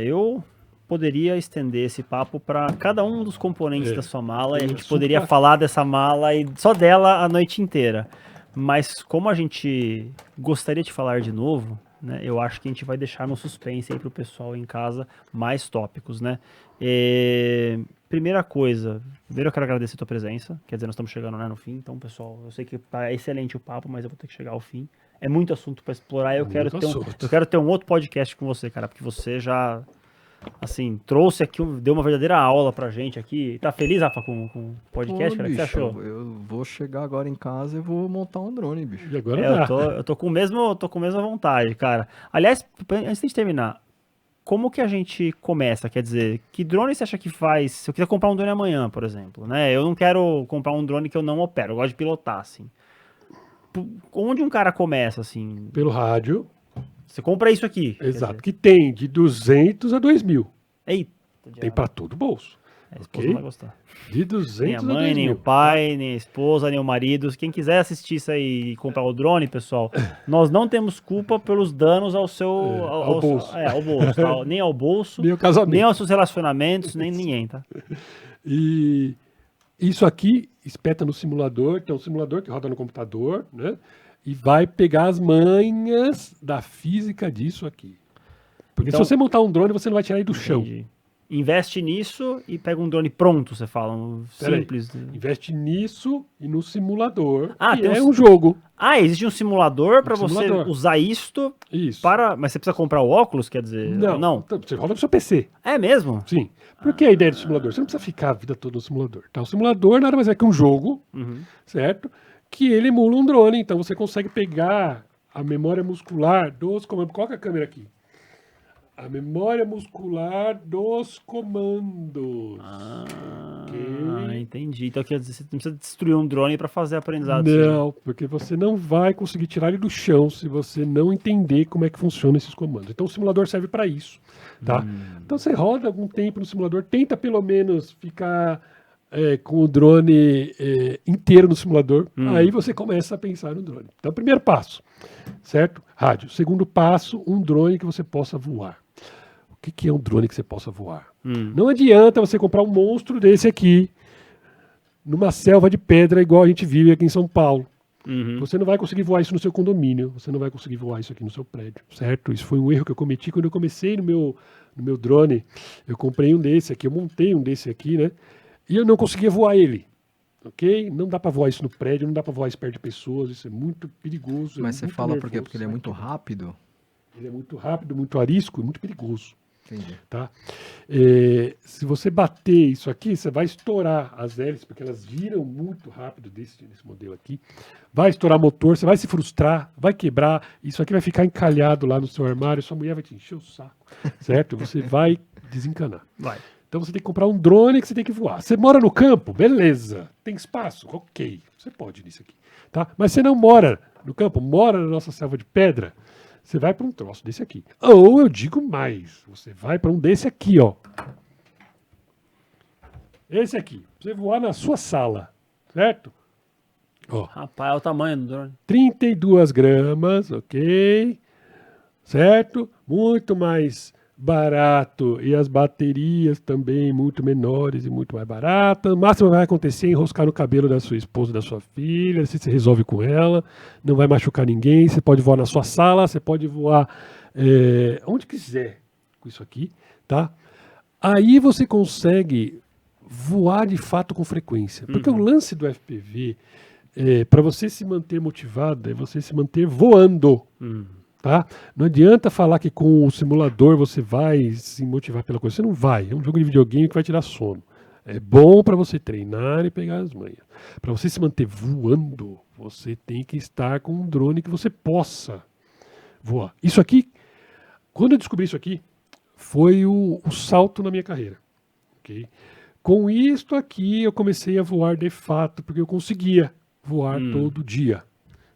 eu poderia estender esse papo para cada um dos componentes da sua mala e a gente poderia falar dessa mala e só dela a noite inteira. Mas como a gente gostaria de falar de novo, né, eu acho que a gente vai deixar no suspense aí pro pessoal em casa mais tópicos, né? Primeira coisa, primeiro eu quero agradecer a tua presença, quer dizer, nós estamos chegando, né, no fim, então pessoal, eu sei que tá excelente o papo, mas eu vou ter que chegar ao fim. É muito assunto para explorar, eu quero ter um outro podcast com você, cara, porque você já, assim, trouxe aqui, deu uma verdadeira aula pra gente aqui. Tá feliz, Rafa, com o podcast, cara? O que você achou? Eu vou chegar agora em casa e vou montar um drone, bicho. E agora eu tô com a mesma vontade, cara. Aliás, antes de terminar, como que a gente começa? Quer dizer, que drone você acha que faz? Se eu quiser comprar um drone amanhã, por exemplo, né? Eu não quero comprar um drone que eu não opero, eu gosto de pilotar, assim. Onde um cara começa, assim? Pelo rádio. Você compra isso aqui. Exato, que tem de 200 a 2.000. Eita. Tem para todo bolso. A esposa Ok. não vai gostar. De 200 Nem a a mãe, 2 nem mil. o pai, nem a esposa, nem o marido. Quem quiser assistir isso aí e comprar o drone, pessoal, nós não temos culpa pelos danos ao seu... Ao bolso. Ao bolso, tá? Nem ao bolso, Nem o casamento. nem aos seus relacionamentos, nem ninguém, tá? E isso aqui espeta no simulador, tem um simulador que roda no computador, né? E vai pegar as manhas da física disso aqui. Porque Então- se você montar um drone, você não vai tirar ele do chão. Entendi. Investe nisso e pega um drone pronto, você fala. Pera aí. Simples. Investe nisso e no simulador, Ah, que tem é um um jogo. Ah, existe um simulador para você simulador. usar isto Isso. para... Mas você precisa comprar o óculos, quer dizer? Não. Então, você roda no seu PC. É mesmo? Sim. Por que a ideia do simulador? Você não precisa ficar a vida toda no simulador. Tá? O simulador nada mais é que um jogo, certo? Que ele emula um drone. Então você consegue pegar a memória muscular dos comandos. Coloca a câmera aqui. A memória muscular dos comandos. Ok. Entendi. Então quer dizer, você não precisa destruir um drone para fazer aprendizado. Não, porque você não vai conseguir tirar ele do chão se você não entender como é que funciona esses comandos. Então o simulador serve para isso, tá? Então você roda algum tempo no simulador, tenta pelo menos ficar com o drone inteiro no simulador, aí você começa a pensar no drone. Então primeiro passo, certo? Rádio. Segundo passo, um drone que você possa voar. O que é um drone que você possa voar? Não adianta você comprar um monstro desse aqui numa selva de pedra igual a gente vive aqui em São Paulo. Você não vai conseguir voar isso no seu condomínio, você não vai conseguir voar isso aqui no seu prédio, certo? Isso foi um erro que eu cometi quando eu comecei no meu drone. Eu comprei um desse aqui, eu montei um desse aqui, né? E eu não conseguia voar ele, ok? Não dá para voar isso no prédio, não dá para voar isso perto de pessoas, isso é muito perigoso. Mas você muito fala por quê? nervoso, Porque ele é muito rápido? Ele é muito rápido, muito arisco e muito perigoso. Entendi. Tá? Se você bater isso aqui, você vai estourar as hélices, porque elas viram muito rápido desse modelo aqui. Vai estourar motor, você vai se frustrar, vai quebrar, isso aqui vai ficar encalhado lá no seu armário, sua mulher vai te encher o saco, certo? Você vai desencanar. Vai. Então você tem que comprar um drone que você tem que voar. Você mora no campo? Beleza. Tem espaço? Ok. Você pode ir nisso aqui. Tá? Mas você não mora no campo, mora na nossa selva de pedra, você vai para um troço desse aqui. Ou eu digo mais, você vai para um desse aqui, ó. Esse aqui. Pra você voar na sua sala, certo? Ó, Rapaz, é o tamanho do drone. 32 gramas, ok? Certo? Muito mais barato e as baterias também muito menores e muito mais baratas. O máximo que vai acontecer é enroscar no cabelo da sua esposa, da sua filha, se você resolve com ela, não vai machucar ninguém, você pode voar na sua sala, você pode voar onde quiser com isso aqui, tá? Aí você consegue voar de fato com frequência, porque o lance do FPV, para você se manter motivado, é você se manter voando. Tá? Não adianta falar que com o simulador você vai se motivar pela coisa. Você não vai. É um jogo de videogame que vai tirar sono. É bom para você treinar e pegar as manhas. Para você se manter voando, você tem que estar com um drone que você possa voar. Isso aqui, quando eu descobri isso aqui, foi o salto na minha carreira. Okay? Com isto aqui, eu comecei a voar de fato, porque eu conseguia voar todo dia.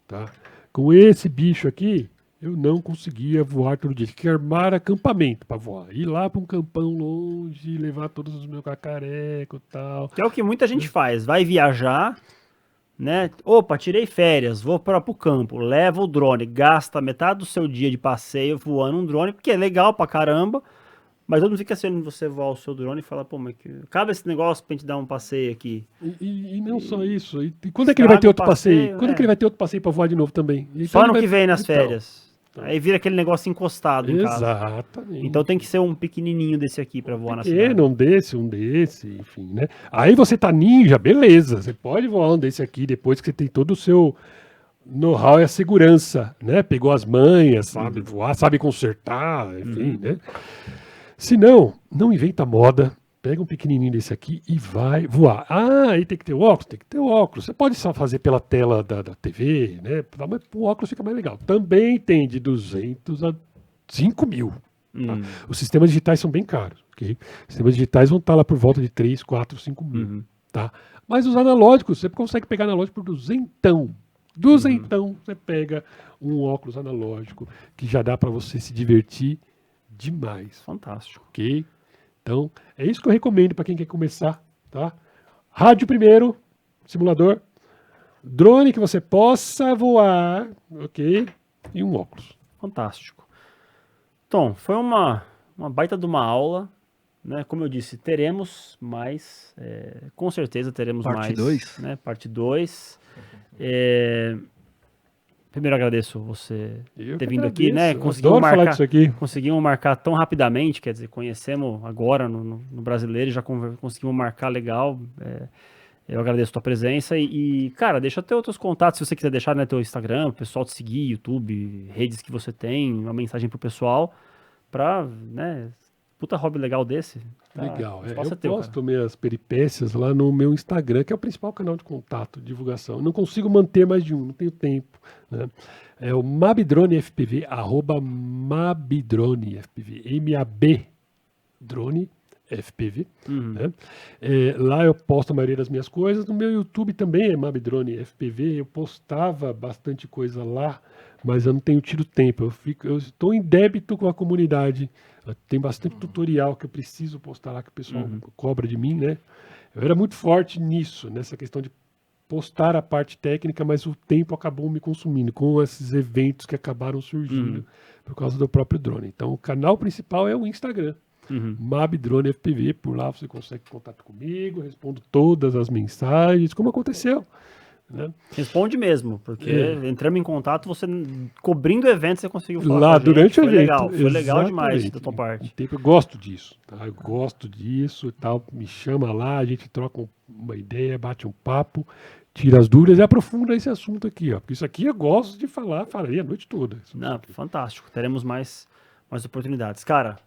Tá? Com esse bicho aqui, eu não conseguia voar todo dia. Tinha que armar acampamento para voar. Ir lá para um campão longe, levar todos os meus cacarecos e tal. Que é o que muita gente faz. Vai viajar, né? Opa, tirei férias, vou para o campo. Leva o drone, gasta metade do seu dia de passeio voando um drone, porque é legal pra caramba. Mas todo mundo fica assim, você voar o seu drone e fala, pô, mas acaba esse negócio pra gente dar um passeio aqui. E não só isso. E quando é que ele vai ter outro passeio? Quando é que ele vai ter outro passeio para voar de novo também? Então só no que vem nas férias. Aí vira aquele negócio encostado em casa. Exatamente. Então tem que ser um pequenininho desse aqui pra voar na cidade. Um desse, enfim, né? Aí você tá ninja, beleza. Você pode voar um desse aqui depois que você tem todo o seu know-how e a segurança, né? Pegou as manhas, sabe voar, sabe consertar, enfim, né? Se não, não inventa moda. Pega um pequenininho desse aqui e vai voar. Ah, aí tem que ter o óculos? Tem que ter o óculos. Você pode só fazer pela tela da TV, né? Mas o óculos fica mais legal. Também tem de 200 a 5 mil. Tá? Os sistemas digitais são bem caros. Okay? Os sistemas digitais vão estar lá por volta de 3, 4, 5 mil. Tá? Mas os analógicos, você consegue pegar analógico por duzentão. Duzentão, você pega um óculos analógico que já dá para você se divertir demais. Fantástico. Ok? Então, é isso que eu recomendo para quem quer começar, tá? Rádio primeiro, simulador, drone que você possa voar, ok? E um óculos. Fantástico. Tom, foi uma baita de uma aula, né? Como eu disse, teremos mais, com certeza teremos Parte mais. 2? Né? Parte 2. Primeiro agradeço você Eu ter que vindo aqui, né? agradeço, adoro falar disso aqui. Conseguimos marcar tão rapidamente, quer dizer, conhecemos agora no brasileiro, já conseguimos marcar legal. Eu agradeço a tua presença e, cara, deixa até outros contatos, se você quiser deixar, né, teu Instagram, o pessoal te seguir, YouTube, redes que você tem, uma mensagem pro pessoal, pra, né, puta hobby legal desse. Tá, Legal. o espaço Eu é teu, posto cara. minhas peripécias lá no meu Instagram, que é o principal canal de contato, divulgação. Eu não consigo manter mais de um, não tenho tempo. Né? É o MabDroneFPV, @MabDroneFPV, M-A-B Drone FPV. Né? Lá eu posto a maioria das minhas coisas. No meu YouTube também é MabDrone FPV. Eu postava bastante coisa lá, mas eu não tenho tido tempo. Eu estou em débito com a comunidade. Tem bastante tutorial que eu preciso postar lá, que o pessoal cobra de mim, né? Eu era muito forte nisso, nessa questão de postar a parte técnica, mas o tempo acabou me consumindo com esses eventos que acabaram surgindo por causa do próprio drone. Então o canal principal é o Instagram. MabDrone FPV, por lá você consegue contato comigo, respondo todas as mensagens, como aconteceu. Né? Responde mesmo, porque entramos em contato, você cobrindo o evento, você conseguiu falar Lá com a gente. durante o Foi evento. legal, foi legal demais Exatamente. da tua parte. Eu gosto disso, tá? Eu gosto disso e tal. Me chama lá, a gente troca uma ideia, bate um papo, tira as dúvidas e aprofunda esse assunto aqui, ó. Porque isso aqui eu gosto de falar, falaria a noite toda. Não, fantástico. Teremos mais oportunidades. Cara,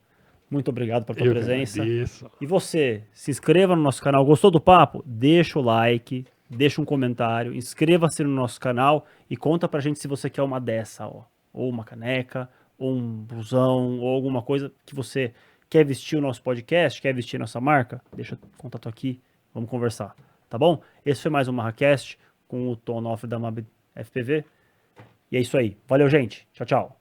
muito obrigado pela tua Eu que presença. agradeço. E você, se inscreva no nosso canal. Gostou do papo? Deixa o like, deixa um comentário, inscreva-se no nosso canal e conta pra gente se você quer uma dessa, ó. Ou uma caneca, ou um blusão, ou alguma coisa que você quer vestir o nosso podcast, quer vestir nossa marca. Deixa o contato aqui, vamos conversar. Tá bom? Esse foi mais um MarraCast com o Tom Onofre da Mab FPV. E é isso aí. Valeu, gente. Tchau, tchau.